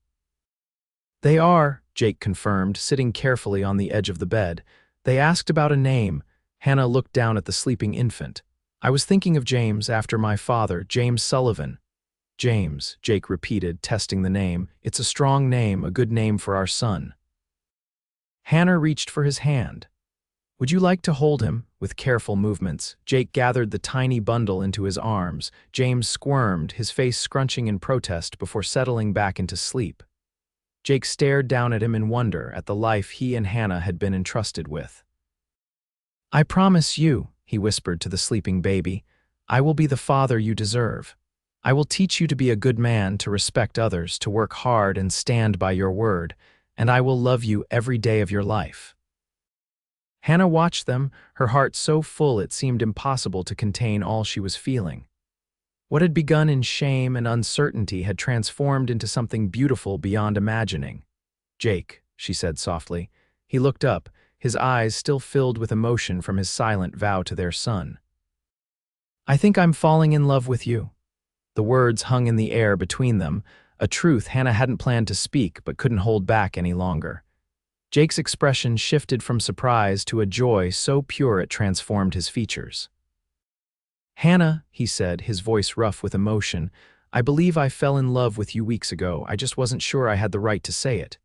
"They are," Jake confirmed, sitting carefully on the edge of the bed. "They asked about a name." Hannah looked down at the sleeping infant. "I was thinking of James, after my father, James Sullivan." "James," Jake repeated, testing the name. "It's a strong name, a good name for our son." Hannah reached for his hand. "Would you like to hold him?" With careful movements, Jake gathered the tiny bundle into his arms. James squirmed, his face scrunching in protest before settling back into sleep. Jake stared down at him in wonder at the life he and Hannah had been entrusted with. "I promise you," he whispered to the sleeping baby, "I will be the father you deserve. I will teach you to be a good man, to respect others, to work hard and stand by your word, and I will love you every day of your life." Hannah watched them, her heart so full it seemed impossible to contain all she was feeling. What had begun in shame and uncertainty had transformed into something beautiful beyond imagining. "Jake," she said softly. He looked up, his eyes still filled with emotion from his silent vow to their son. "I think I'm falling in love with you." The words hung in the air between them, a truth Hannah hadn't planned to speak but couldn't hold back any longer. Jake's expression shifted from surprise to a joy so pure it transformed his features. "Hannah," he said, his voice rough with emotion, "I believe I fell in love with you weeks ago. I just wasn't sure I had the right to say it."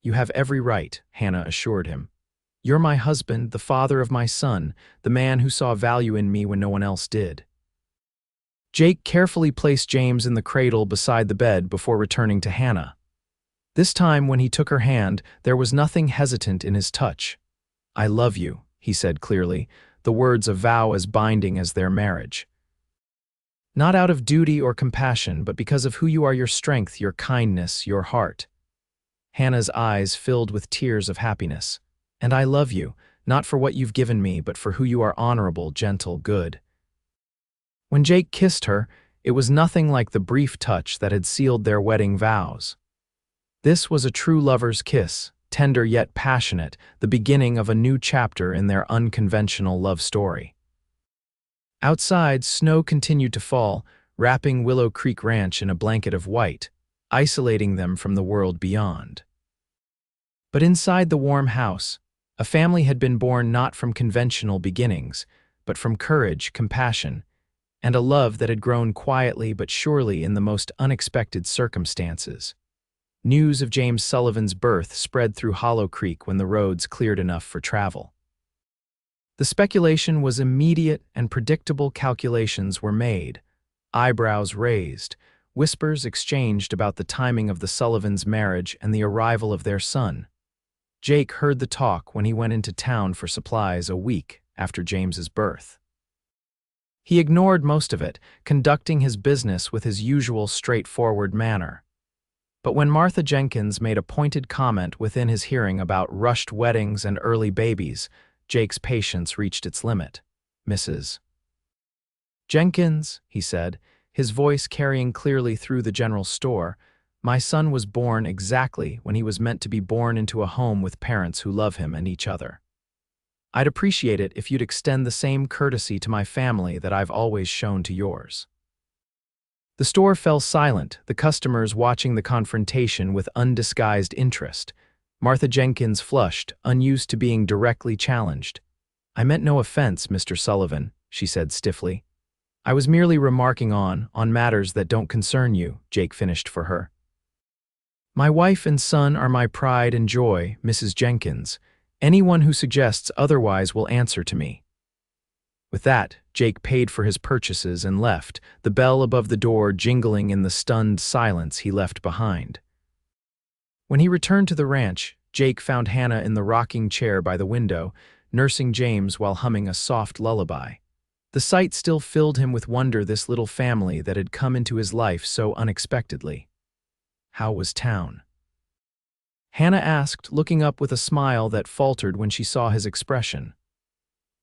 "You have every right," Hannah assured him. "You're my husband, the father of my son, the man who saw value in me when no one else did." Jake carefully placed James in the cradle beside the bed before returning to Hannah. This time, when he took her hand, there was nothing hesitant in his touch. "I love you," he said clearly, the words a vow as binding as their marriage. "Not out of duty or compassion, but because of who you are, your strength, your kindness, your heart." Hannah's eyes filled with tears of happiness. "And I love you, not for what you've given me, but for who you are, honorable, gentle, good." When Jake kissed her, It was nothing like the brief touch that had sealed their wedding vows. This was a true lover's kiss, tender yet passionate, the beginning of a new chapter in their unconventional love story. Outside, snow continued to fall, wrapping Willow Creek Ranch in a blanket of white, isolating them from the world beyond. But inside the warm house, a family had been born not from conventional beginnings, but from courage, compassion, and a love that had grown quietly but surely in the most unexpected circumstances. News of James Sullivan's birth spread through Hollow Creek when the roads cleared enough for travel. The speculation was immediate and predictable. Calculations were made, eyebrows raised, whispers exchanged about the timing of the Sullivans' marriage and the arrival of their son. Jake heard the talk when he went into town for supplies a week after James's birth. He ignored most of it, conducting his business with his usual straightforward manner. But when Martha Jenkins made a pointed comment within his hearing about rushed weddings and early babies, Jake's patience reached its limit. "Mrs. Jenkins," he said, his voice carrying clearly through the general store, "my son was born exactly when he was meant to be born into a home with parents who love him and each other. I'd appreciate it if you'd extend the same courtesy to my family that I've always shown to yours." The store fell silent, the customers watching the confrontation with undisguised interest. Martha Jenkins flushed, unused to being directly challenged. "I meant no offense, Mr. Sullivan," she said stiffly. "I was merely remarking on matters that don't concern you," Jake finished for her. "My wife and son are my pride and joy, Mrs. Jenkins. Anyone who suggests otherwise will answer to me." With that, Jake paid for his purchases and left, the bell above the door jingling in the stunned silence he left behind. When he returned to the ranch, Jake found Hannah in the rocking chair by the window, nursing James while humming a soft lullaby. The sight still filled him with wonder, this little family that had come into his life so unexpectedly. "How was town?" Hannah asked, looking up with a smile that faltered when she saw his expression.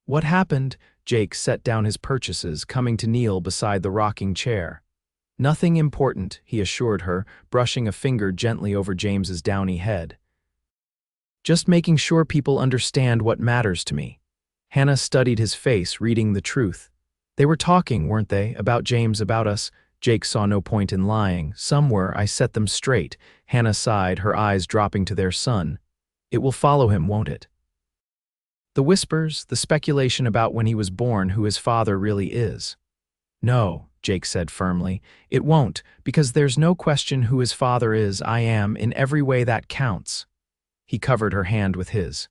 "What happened?" Jake set down his purchases, coming to kneel beside the rocking chair. "Nothing important," he assured her, brushing a finger gently over James's downy head. "Just making sure people understand what matters to me." Hannah studied his face, reading the truth. "They were talking, weren't they, about James, about us?" Jake saw no point in lying. "Some were, I set them straight." Hannah sighed, her eyes dropping to their son. "It will follow him, won't it? The whispers, the speculation about when he was born, who his father really is." "No," Jake said firmly, "it won't, because there's no question who his father is. I am, in every way that counts." He covered her hand with his.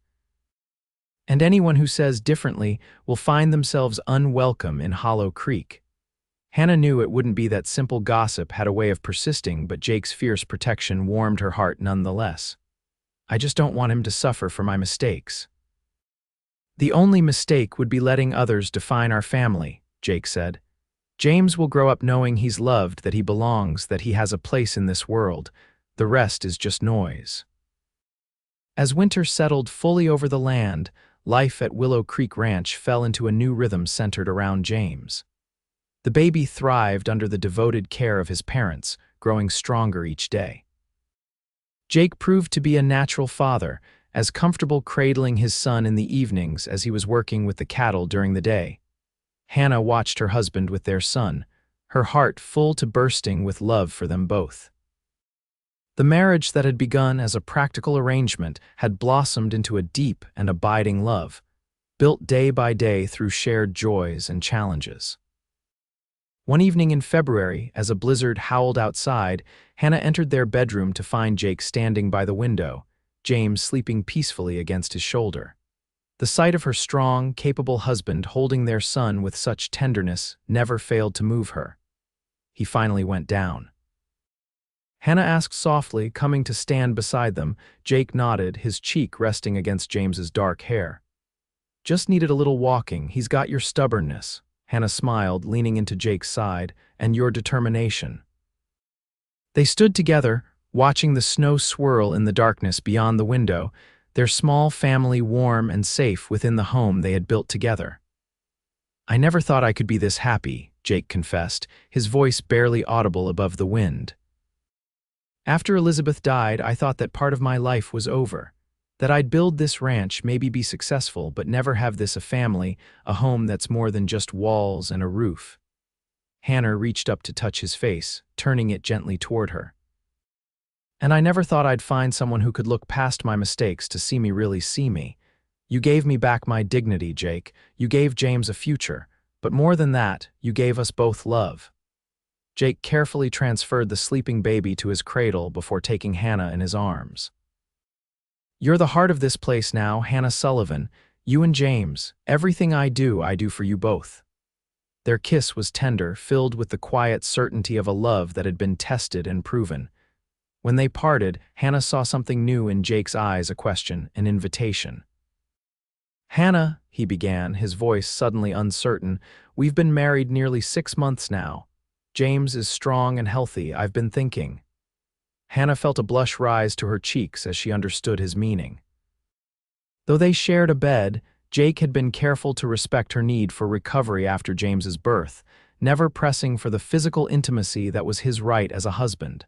"And anyone who says differently will find themselves unwelcome in Hollow Creek." Hannah knew it wouldn't be that simple. Gossip had a way of persisting, but Jake's fierce protection warmed her heart nonetheless. "I just don't want him to suffer for my mistakes." "The only mistake would be letting others define our family," Jake said. "James will grow up knowing he's loved, that he belongs, that he has a place in this world. The rest is just noise." As winter settled fully over the land, life at Willow Creek Ranch fell into a new rhythm centered around James. The baby thrived under the devoted care of his parents, growing stronger each day. Jake proved to be a natural father, as comfortable cradling his son in the evenings as he was working with the cattle during the day. Hannah watched her husband with their son, her heart full to bursting with love for them both. The marriage that had begun as a practical arrangement had blossomed into a deep and abiding love, built day by day through shared joys and challenges. One evening in February, as a blizzard howled outside, Hannah entered their bedroom to find Jake standing by the window, James sleeping peacefully against his shoulder. The sight of her strong, capable husband holding their son with such tenderness never failed to move her. He finally went down. Hannah asked softly, coming to stand beside them. Jake nodded, his cheek resting against James's dark hair. "Just needed a little walking. He's got your stubbornness." Hannah smiled, leaning into Jake's side, "and your determination." They stood together, watching the snow swirl in the darkness beyond the window, their small family warm and safe within the home they had built together. "I never thought I could be this happy," Jake confessed, his voice barely audible above the wind. After Elizabeth died, I thought that part of my life was over. That I'd build this ranch, maybe be successful, but never have this a family, a home that's more than just walls and a roof. Hannah reached up to touch his face, turning it gently toward her. And I never thought I'd find someone who could look past my mistakes to see me really see me. You gave me back my dignity, Jake. You gave James a future. But more than that, you gave us both love. Jake carefully transferred the sleeping baby to his cradle before taking Hannah in his arms. You're the heart of this place now, Hannah Sullivan. You and James. Everything I do for you both. Their kiss was tender, filled with the quiet certainty of a love that had been tested and proven. When they parted, Hannah saw something new in Jake's eyes, a question, an invitation. Hannah, he began, his voice suddenly uncertain, we've been married nearly 6 months now. James is strong and healthy, I've been thinking. Hannah felt a blush rise to her cheeks as she understood his meaning. Though they shared a bed, Jake had been careful to respect her need for recovery after James's birth, never pressing for the physical intimacy that was his right as a husband.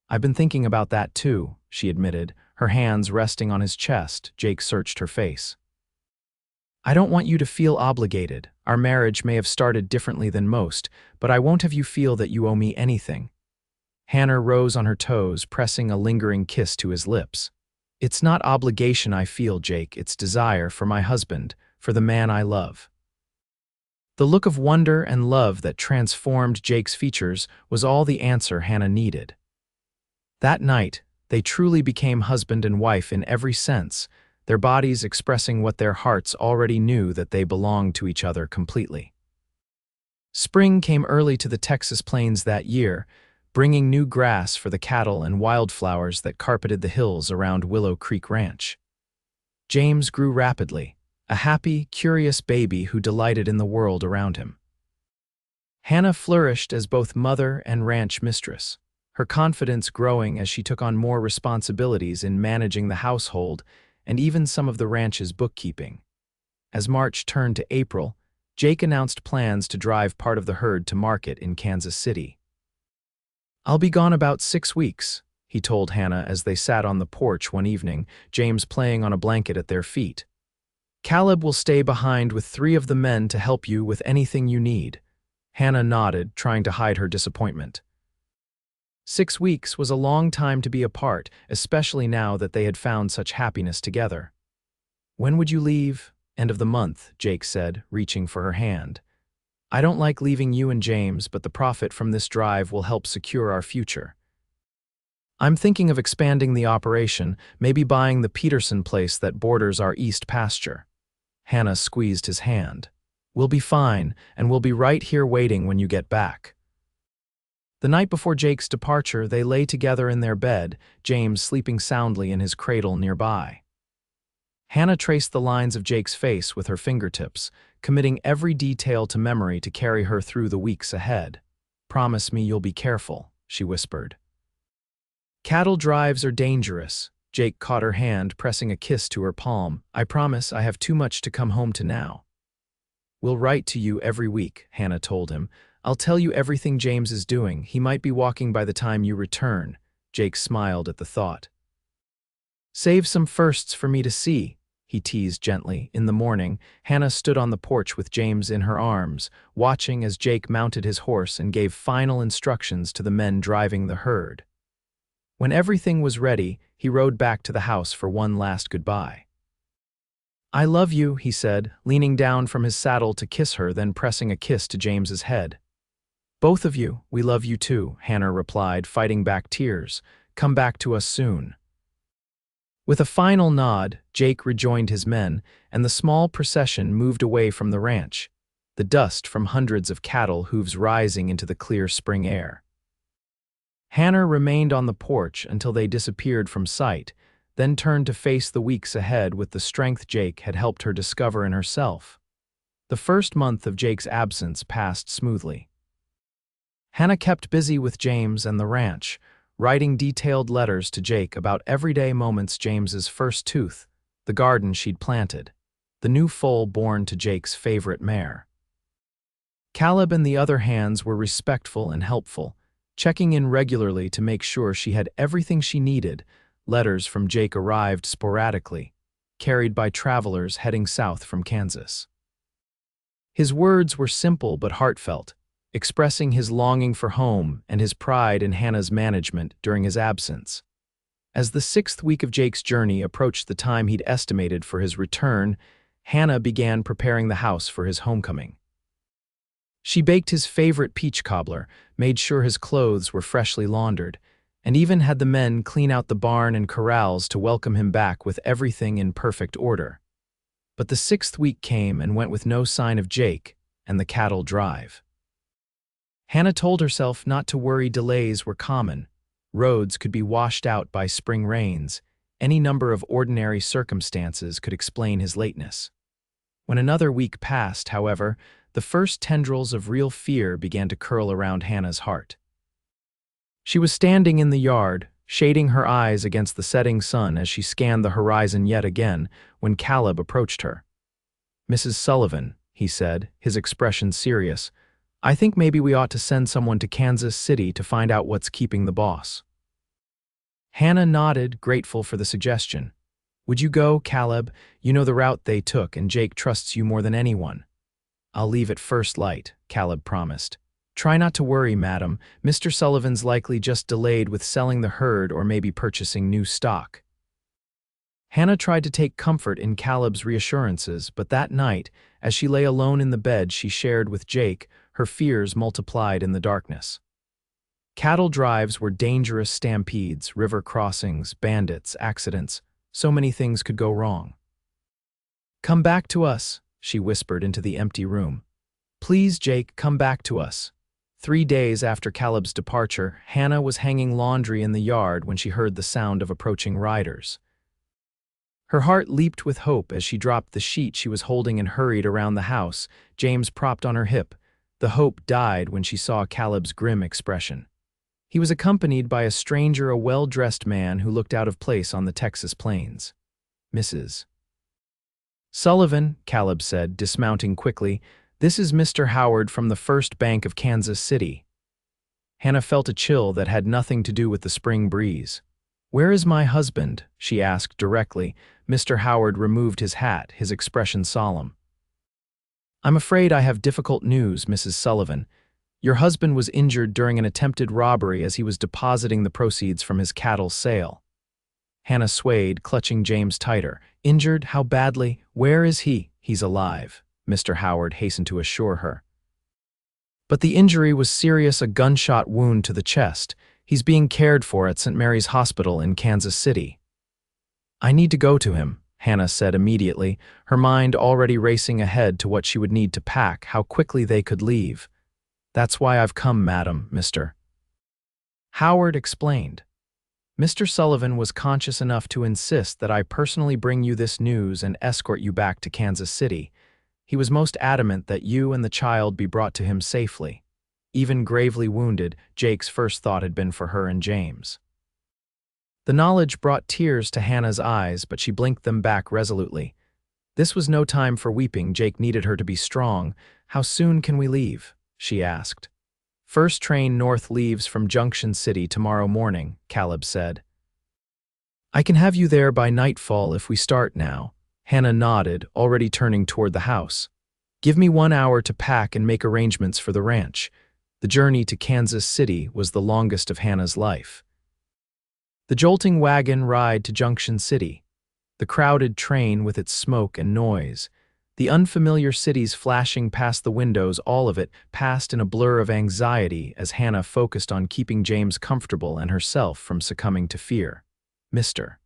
I've been thinking about that too, she admitted, her hands resting on his chest. Jake searched her face. I don't want you to feel obligated. Our marriage may have started differently than most, but I won't have you feel that you owe me anything. Hannah rose on her toes, pressing a lingering kiss to his lips. It's not obligation I feel, Jake, it's desire for my husband, for the man I love. The look of wonder and love that transformed Jake's features was all the answer Hannah needed. That night, they truly became husband and wife in every sense, their bodies expressing what their hearts already knew, that they belonged to each other completely. Spring came early to the Texas plains that year, bringing new grass for the cattle and wildflowers that carpeted the hills around Willow Creek Ranch. James grew rapidly, a happy, curious baby who delighted in the world around him. Hannah flourished as both mother and ranch mistress, her confidence growing as she took on more responsibilities in managing the household and even some of the ranch's bookkeeping. As March turned to April, Jake announced plans to drive part of the herd to market in Kansas City. I'll be gone about 6 weeks, he told Hannah as they sat on the porch one evening, James playing on a blanket at their feet. Caleb will stay behind with 3 of the men to help you with anything you need. Hannah nodded, trying to hide her disappointment. 6 weeks was a long time to be apart, especially now that they had found such happiness together. When would you leave? End of the month, Jake said, reaching for her hand. I don't like leaving you and James, but the profit from this drive will help secure our future. I'm thinking of expanding the operation, maybe buying the Peterson place that borders our east pasture. Hannah squeezed his hand. We'll be fine, and we'll be right here waiting when you get back. The night before Jake's departure, they lay together in their bed, James sleeping soundly in his cradle nearby. Hannah traced the lines of Jake's face with her fingertips, committing every detail to memory to carry her through the weeks ahead. Promise me you'll be careful, she whispered. Cattle drives are dangerous. Jake caught her hand, pressing a kiss to her palm. I promise I have too much to come home to now. We'll write to you every week, Hannah told him. I'll tell you everything James is doing. He might be walking by the time you return. Jake smiled at the thought. Save some firsts for me to see, he teased gently. In the morning, Hannah stood on the porch with James in her arms, watching as Jake mounted his horse and gave final instructions to the men driving the herd. When everything was ready, he rode back to the house for one last goodbye. I love you, he said, leaning down from his saddle to kiss her, then pressing a kiss to James's head. Both of you, we love you too, Hannah replied, fighting back tears. Come back to us soon. With a final nod, Jake rejoined his men, and the small procession moved away from the ranch, the dust from hundreds of cattle hooves rising into the clear spring air. Hannah remained on the porch until they disappeared from sight, then turned to face the weeks ahead with the strength Jake had helped her discover in herself. The first month of Jake's absence passed smoothly. Hannah kept busy with James and the ranch, writing detailed letters to Jake about everyday moments: James's first tooth, the garden she'd planted, the new foal born to Jake's favorite mare. Caleb and the other hands were respectful and helpful, checking in regularly to make sure she had everything she needed. Letters from Jake arrived sporadically, carried by travelers heading south from Kansas. His words were simple but heartfelt, expressing his longing for home and his pride in Hannah's management during his absence. As the 6th week of Jake's journey approached the time he'd estimated for his return, Hannah began preparing the house for his homecoming. She baked his favorite peach cobbler, made sure his clothes were freshly laundered, and even had the men clean out the barn and corrals to welcome him back with everything in perfect order. But the 6th week came and went with no sign of Jake and the cattle drive. Hannah told herself not to worry. Delays were common. Roads could be washed out by spring rains. Any number of ordinary circumstances could explain his lateness. When another week passed, however, the first tendrils of real fear began to curl around Hannah's heart. She was standing in the yard, shading her eyes against the setting sun as she scanned the horizon yet again, when Caleb approached her. "Mrs. Sullivan," he said, his expression serious, "I think maybe we ought to send someone to Kansas City to find out what's keeping the boss." Hannah nodded, grateful for the suggestion. "Would you go, Caleb? You know the route they took, and Jake trusts you more than anyone." "I'll leave at first light," Caleb promised. "Try not to worry, madam. Mr. Sullivan's likely just delayed with selling the herd or maybe purchasing new stock." Hannah tried to take comfort in Caleb's reassurances, but that night, as she lay alone in the bed she shared with Jake, her fears multiplied in the darkness. Cattle drives were dangerous stampedes, river crossings, bandits, accidents. So many things could go wrong. "Come back to us," she whispered into the empty room. "Please, Jake, come back to us." 3 days after Caleb's departure, Hannah was hanging laundry in the yard when she heard the sound of approaching riders. Her heart leaped with hope as she dropped the sheet she was holding and hurried around the house, James propped on her hip. The hope died when she saw Caleb's grim expression. He was accompanied by a stranger, a well-dressed man who looked out of place on the Texas plains. "Mrs. Sullivan," Caleb said, dismounting quickly, "this is Mr. Howard from the First Bank of Kansas City." Hannah felt a chill that had nothing to do with the spring breeze. "Where is my husband?" she asked directly. Mr. Howard removed his hat, his expression solemn. "I'm afraid I have difficult news, Mrs. Sullivan. Your husband was injured during an attempted robbery as he was depositing the proceeds from his cattle sale." Hannah swayed, clutching James tighter. "Injured? How badly? Where is he?" "He's alive," Mr. Howard hastened to assure her. "But the injury was serious, a gunshot wound to the chest. He's being cared for at St. Mary's Hospital in Kansas City." "I need to go to him," Hannah said immediately, her mind already racing ahead to what she would need to pack, how quickly they could leave. "That's why I've come, madam," Mr. Howard explained. "Mr. Sullivan was conscious enough to insist that I personally bring you this news and escort you back to Kansas City. He was most adamant that you and the child be brought to him safely. Even gravely wounded, Jake's first thought had been for her and James." The knowledge brought tears to Hannah's eyes, but she blinked them back resolutely. This was no time for weeping. Jake needed her to be strong. "How soon can we leave?" she asked. "First train north leaves from Junction City tomorrow morning," Caleb said. "I can have you there by nightfall if we start now." Hannah nodded, already turning toward the house. "Give me 1 hour to pack and make arrangements for the ranch." The journey to Kansas City was the longest of Hannah's life. The jolting wagon ride to Junction City, the crowded train with its smoke and noise, the unfamiliar cities flashing past the windows, all of it passed in a blur of anxiety as Hannah focused on keeping James comfortable and herself from succumbing to fear. Mr.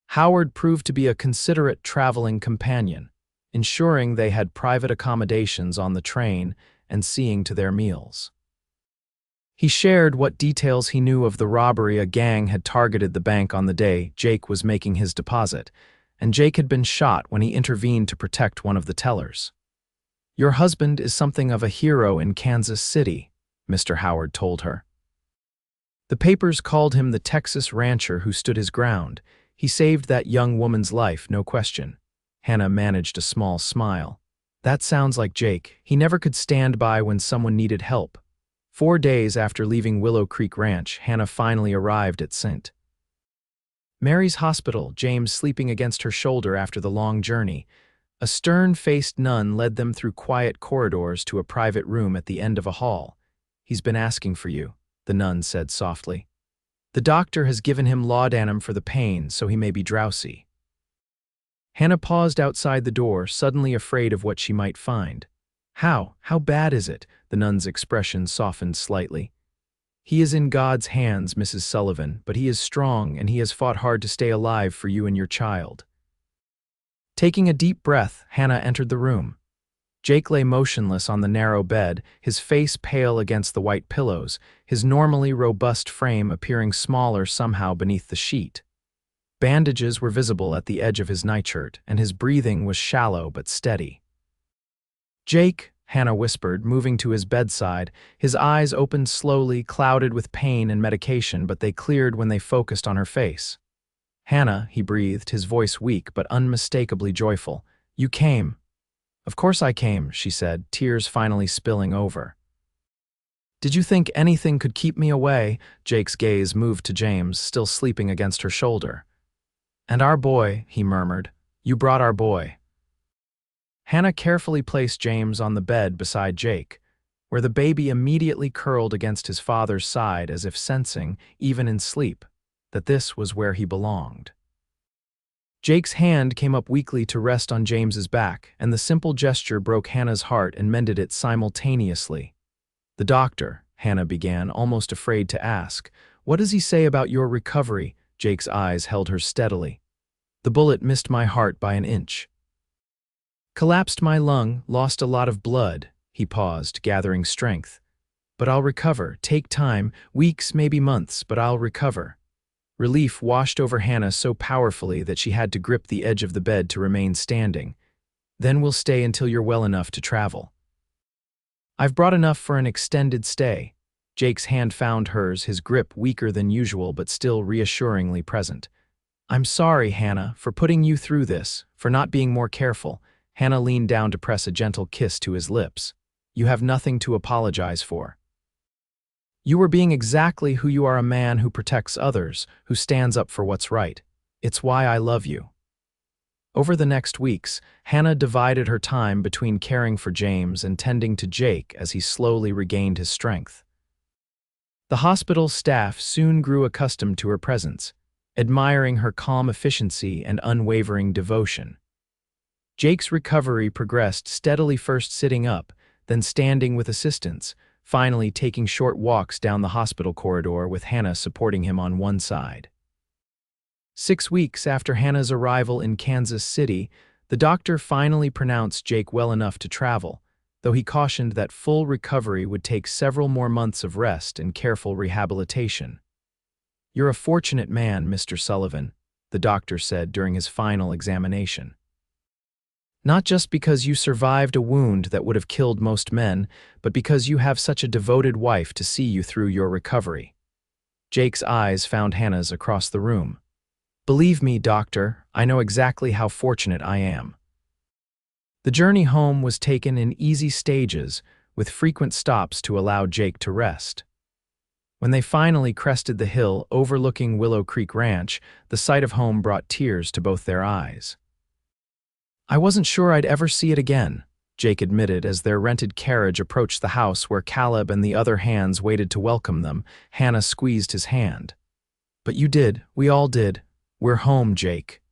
Howard proved to be a considerate traveling companion, ensuring they had private accommodations on the train and seeing to their meals. He shared what details he knew of the robbery. A gang had targeted the bank on the day Jake was making his deposit, and Jake had been shot when he intervened to protect one of the tellers. "Your husband is something of a hero in Kansas City," Mr. Howard told her. "The papers called him the Texas rancher who stood his ground. He saved that young woman's life, no question." Hannah managed a small smile. That sounds like Jake. He never could stand by when someone needed help. 4 days after leaving Willow Creek Ranch, Hannah finally arrived at St. Mary's Hospital, James sleeping against her shoulder after the long journey. A stern-faced nun led them through quiet corridors to a private room at the end of a hall. "He's been asking for you," the nun said softly. "The doctor has given him laudanum for the pain, so he may be drowsy." Hannah paused outside the door, suddenly afraid of what she might find. How bad is it?" The nun's expression softened slightly. "He is in God's hands, Mrs. Sullivan, but he is strong and he has fought hard to stay alive for you and your child." Taking a deep breath, Hannah entered the room. Jake lay motionless on the narrow bed, his face pale against the white pillows, his normally robust frame appearing smaller somehow beneath the sheet. Bandages were visible at the edge of his nightshirt, and his breathing was shallow but steady. "Jake," Hannah whispered, moving to his bedside. His eyes opened slowly, clouded with pain and medication, but they cleared when they focused on her face. "Hannah," he breathed, his voice weak but unmistakably joyful. "You came." "Of course I came," she said, tears finally spilling over. "Did you think anything could keep me away?" Jake's gaze moved to James, still sleeping against her shoulder. "And our boy," he murmured. "You brought our boy." Hannah carefully placed James on the bed beside Jake, where the baby immediately curled against his father's side as if sensing, even in sleep, that this was where he belonged. Jake's hand came up weakly to rest on James's back, and the simple gesture broke Hannah's heart and mended it simultaneously. "The doctor," Hannah began, almost afraid to ask. "What does he say about your recovery?" Jake's eyes held her steadily. "The bullet missed my heart by an inch. Collapsed my lung, lost a lot of blood." He paused, gathering strength. "But I'll recover. Take time, weeks, maybe months, but I'll recover." Relief washed over Hannah so powerfully that she had to grip the edge of the bed to remain standing. "Then we'll stay until you're well enough to travel." "I've brought enough for an extended stay." Jake's hand found hers, his grip weaker than usual but still reassuringly present. "I'm sorry, Hannah, for putting you through this, for not being more careful." Hannah leaned down to press a gentle kiss to his lips. "You have nothing to apologize for. You were being exactly who you are, a man who protects others, who stands up for what's right. It's why I love you." Over the next weeks, Hannah divided her time between caring for James and tending to Jake as he slowly regained his strength. The hospital staff soon grew accustomed to her presence, admiring her calm efficiency and unwavering devotion. Jake's recovery progressed steadily, first sitting up, then standing with assistance, finally taking short walks down the hospital corridor with Hannah supporting him on one side. 6 weeks after Hannah's arrival in Kansas City, the doctor finally pronounced Jake well enough to travel, though he cautioned that full recovery would take several more months of rest and careful rehabilitation. "You're a fortunate man, Mr. Sullivan," the doctor said during his final examination. "Not just because you survived a wound that would have killed most men, but because you have such a devoted wife to see you through your recovery." Jake's eyes found Hannah's across the room. "Believe me, doctor, I know exactly how fortunate I am." The journey home was taken in easy stages, with frequent stops to allow Jake to rest. When they finally crested the hill overlooking Willow Creek Ranch, the sight of home brought tears to both their eyes. "I wasn't sure I'd ever see it again," Jake admitted as their rented carriage approached the house where Caleb and the other hands waited to welcome them. Hannah squeezed his hand. "But you did, we all did. We're home, Jake."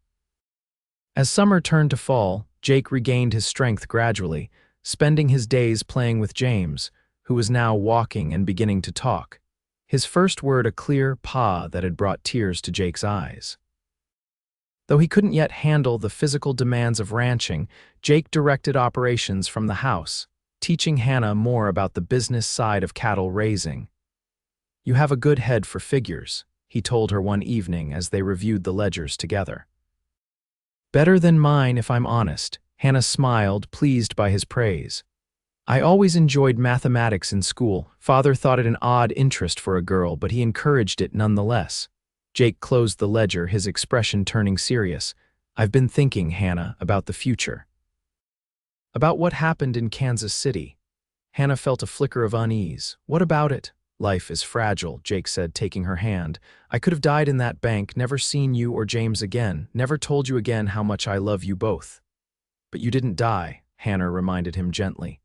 As summer turned to fall, Jake regained his strength gradually, spending his days playing with James, who was now walking and beginning to talk. His first word a clear "pa" that had brought tears to Jake's eyes. Though he couldn't yet handle the physical demands of ranching, Jake directed operations from the house, teaching Hannah more about the business side of cattle raising. "You have a good head for figures," he told her one evening as they reviewed the ledgers together. "Better than mine, if I'm honest," Hannah smiled, pleased by his praise. "I always enjoyed mathematics in school. Father thought it an odd interest for a girl, but he encouraged it nonetheless." Jake closed the ledger, his expression turning serious. "I've been thinking, Hannah, about the future." About what happened in Kansas City. Hannah felt a flicker of unease. What about it? Life is fragile, Jake said, taking her hand. I could have died in that bank, never seen you or James again, never told you again how much I love you both. But you didn't die, Hannah reminded him gently.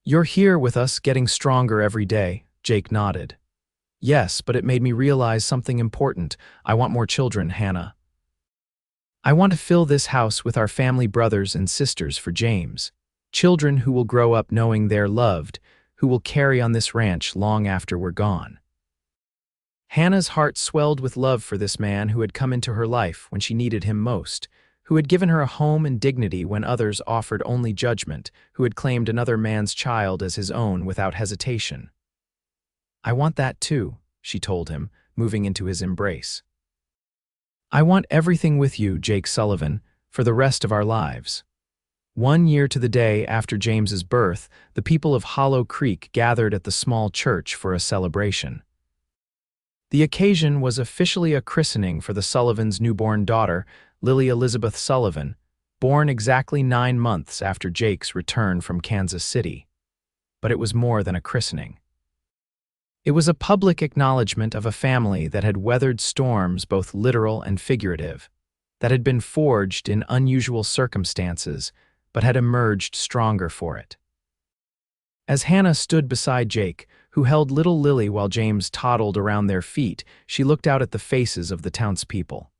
You're here with us, getting stronger every day, Jake nodded. Yes, but it made me realize something important. I want more children, Hannah. I want to fill this house with our family brothers and sisters for James. Children who will grow up knowing they're loved, who will carry on this ranch long after we're gone. Hannah's heart swelled with love for this man who had come into her life when she needed him most, who had given her a home and dignity when others offered only judgment, who had claimed another man's child as his own without hesitation. I want that too, she told him, moving into his embrace. I want everything with you, Jake Sullivan, for the rest of our lives. 1 year to the day after James's birth, the people of Hollow Creek gathered at the small church for a celebration. The occasion was officially a christening for the Sullivans' newborn daughter, Lily Elizabeth Sullivan, born exactly 9 months after Jake's return from Kansas City. But it was more than a christening. It was a public acknowledgement of a family that had weathered storms, both literal and figurative, that had been forged in unusual circumstances, but had emerged stronger for it. As Hannah stood beside Jake, who held little Lily while James toddled around their feet, she looked out at the faces of the townspeople.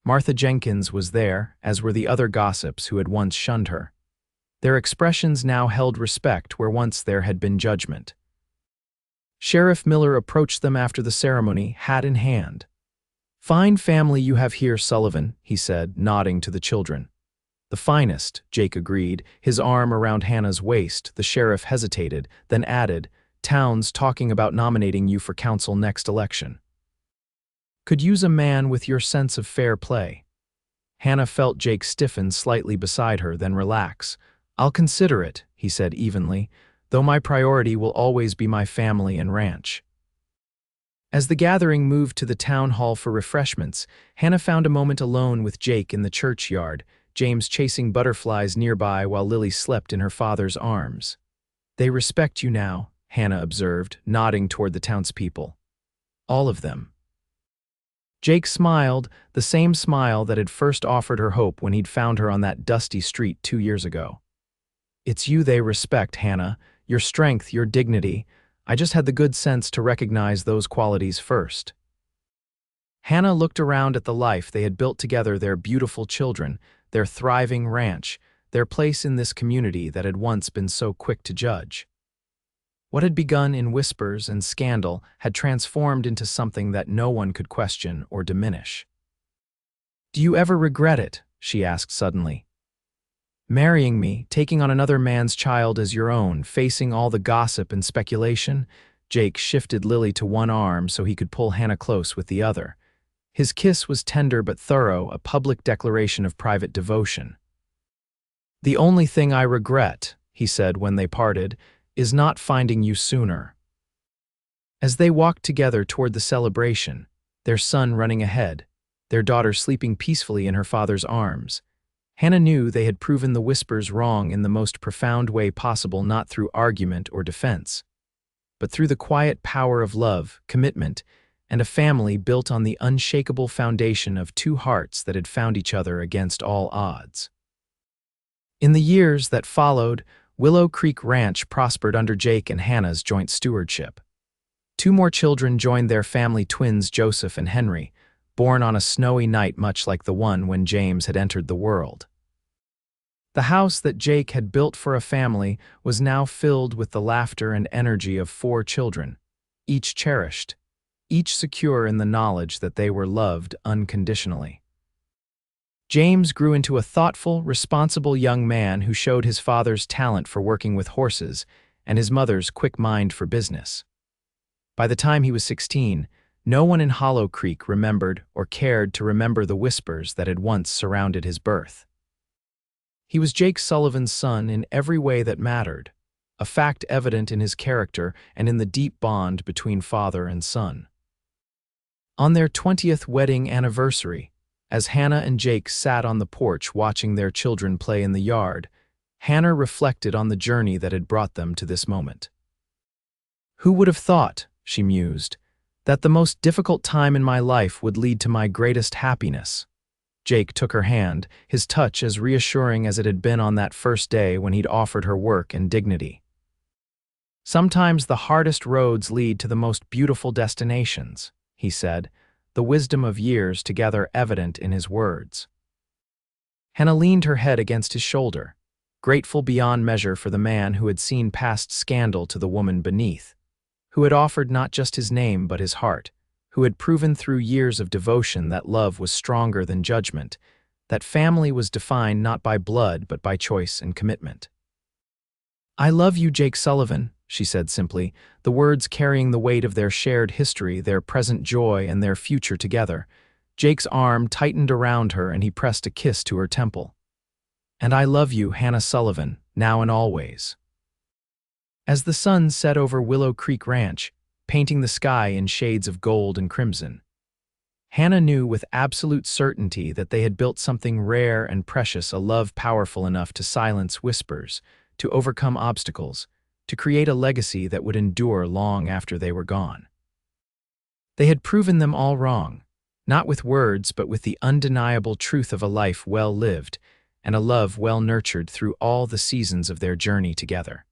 Martha Jenkins was there, as were the other gossips who had once shunned her. Their expressions now held respect where once there had been judgment. Sheriff Miller approached them after the ceremony, hat in hand. "Fine family you have here, Sullivan," he said, nodding to the children. "The finest," Jake agreed, his arm around Hannah's waist. The sheriff hesitated, then added, "Town's talking about nominating you for council next election. Could use a man with your sense of fair play." Hannah felt Jake stiffen slightly beside her, then relax. "I'll consider it," he said evenly, "though my priority will always be my family and ranch." As the gathering moved to the town hall for refreshments, Hannah found a moment alone with Jake in the churchyard, James chasing butterflies nearby while Lily slept in her father's arms. "They respect you now," Hannah observed, nodding toward the townspeople. "All of them." Jake smiled, the same smile that had first offered her hope when he'd found her on that dusty street 2 years ago. "It's you they respect, Hannah, your strength, your dignity. I just had the good sense to recognize those qualities first." Hannah looked around at the life they had built together, their beautiful children, their thriving ranch, their place in this community that had once been so quick to judge. What had begun in whispers and scandal had transformed into something that no one could question or diminish. "Do you ever regret it?" she asked suddenly. "Marrying me, taking on another man's child as your own, facing all the gossip and speculation?" Jake shifted Lily to one arm so he could pull Hannah close with the other. His kiss was tender but thorough, a public declaration of private devotion. "The only thing I regret," he said when they parted, "is not finding you sooner." As they walked together toward the celebration, their son running ahead, their daughter sleeping peacefully in her father's arms, Hannah knew they had proven the whispers wrong in the most profound way possible, not through argument or defense, but through the quiet power of love, commitment, and a family built on the unshakable foundation of two hearts that had found each other against all odds. In the years that followed, Willow Creek Ranch prospered under Jake and Hannah's joint stewardship. 2 more children joined their family, twins Joseph and Henry, born on a snowy night much like the one when James had entered the world. The house that Jake had built for a family was now filled with the laughter and energy of 4 children, each cherished, each secure in the knowledge that they were loved unconditionally. James grew into a thoughtful, responsible young man who showed his father's talent for working with horses and his mother's quick mind for business. By the time he was 16, no one in Hollow Creek remembered or cared to remember the whispers that had once surrounded his birth. He was Jake Sullivan's son in every way that mattered, a fact evident in his character and in the deep bond between father and son. On their 20th wedding anniversary, as Hannah and Jake sat on the porch watching their children play in the yard, Hannah reflected on the journey that had brought them to this moment. Who would have thought, she mused, that the most difficult time in my life would lead to my greatest happiness? Jake took her hand, his touch as reassuring as it had been on that first day when he'd offered her work and dignity. Sometimes the hardest roads lead to the most beautiful destinations, he said, the wisdom of years together evident in his words. Hannah leaned her head against his shoulder, grateful beyond measure for the man who had seen past scandal to the woman beneath, who had offered not just his name but his heart, who had proven through years of devotion that love was stronger than judgment, that family was defined not by blood but by choice and commitment. "I love you, Jake Sullivan," she said simply, the words carrying the weight of their shared history, their present joy, and their future together. Jake's arm tightened around her and he pressed a kiss to her temple. "And I love you, Hannah Sullivan, now and always." As the sun set over Willow Creek Ranch, painting the sky in shades of gold and crimson, Hannah knew with absolute certainty that they had built something rare and precious, a love powerful enough to silence whispers, to overcome obstacles, to create a legacy that would endure long after they were gone. They had proven them all wrong, not with words but with the undeniable truth of a life well lived and a love well nurtured through all the seasons of their journey together.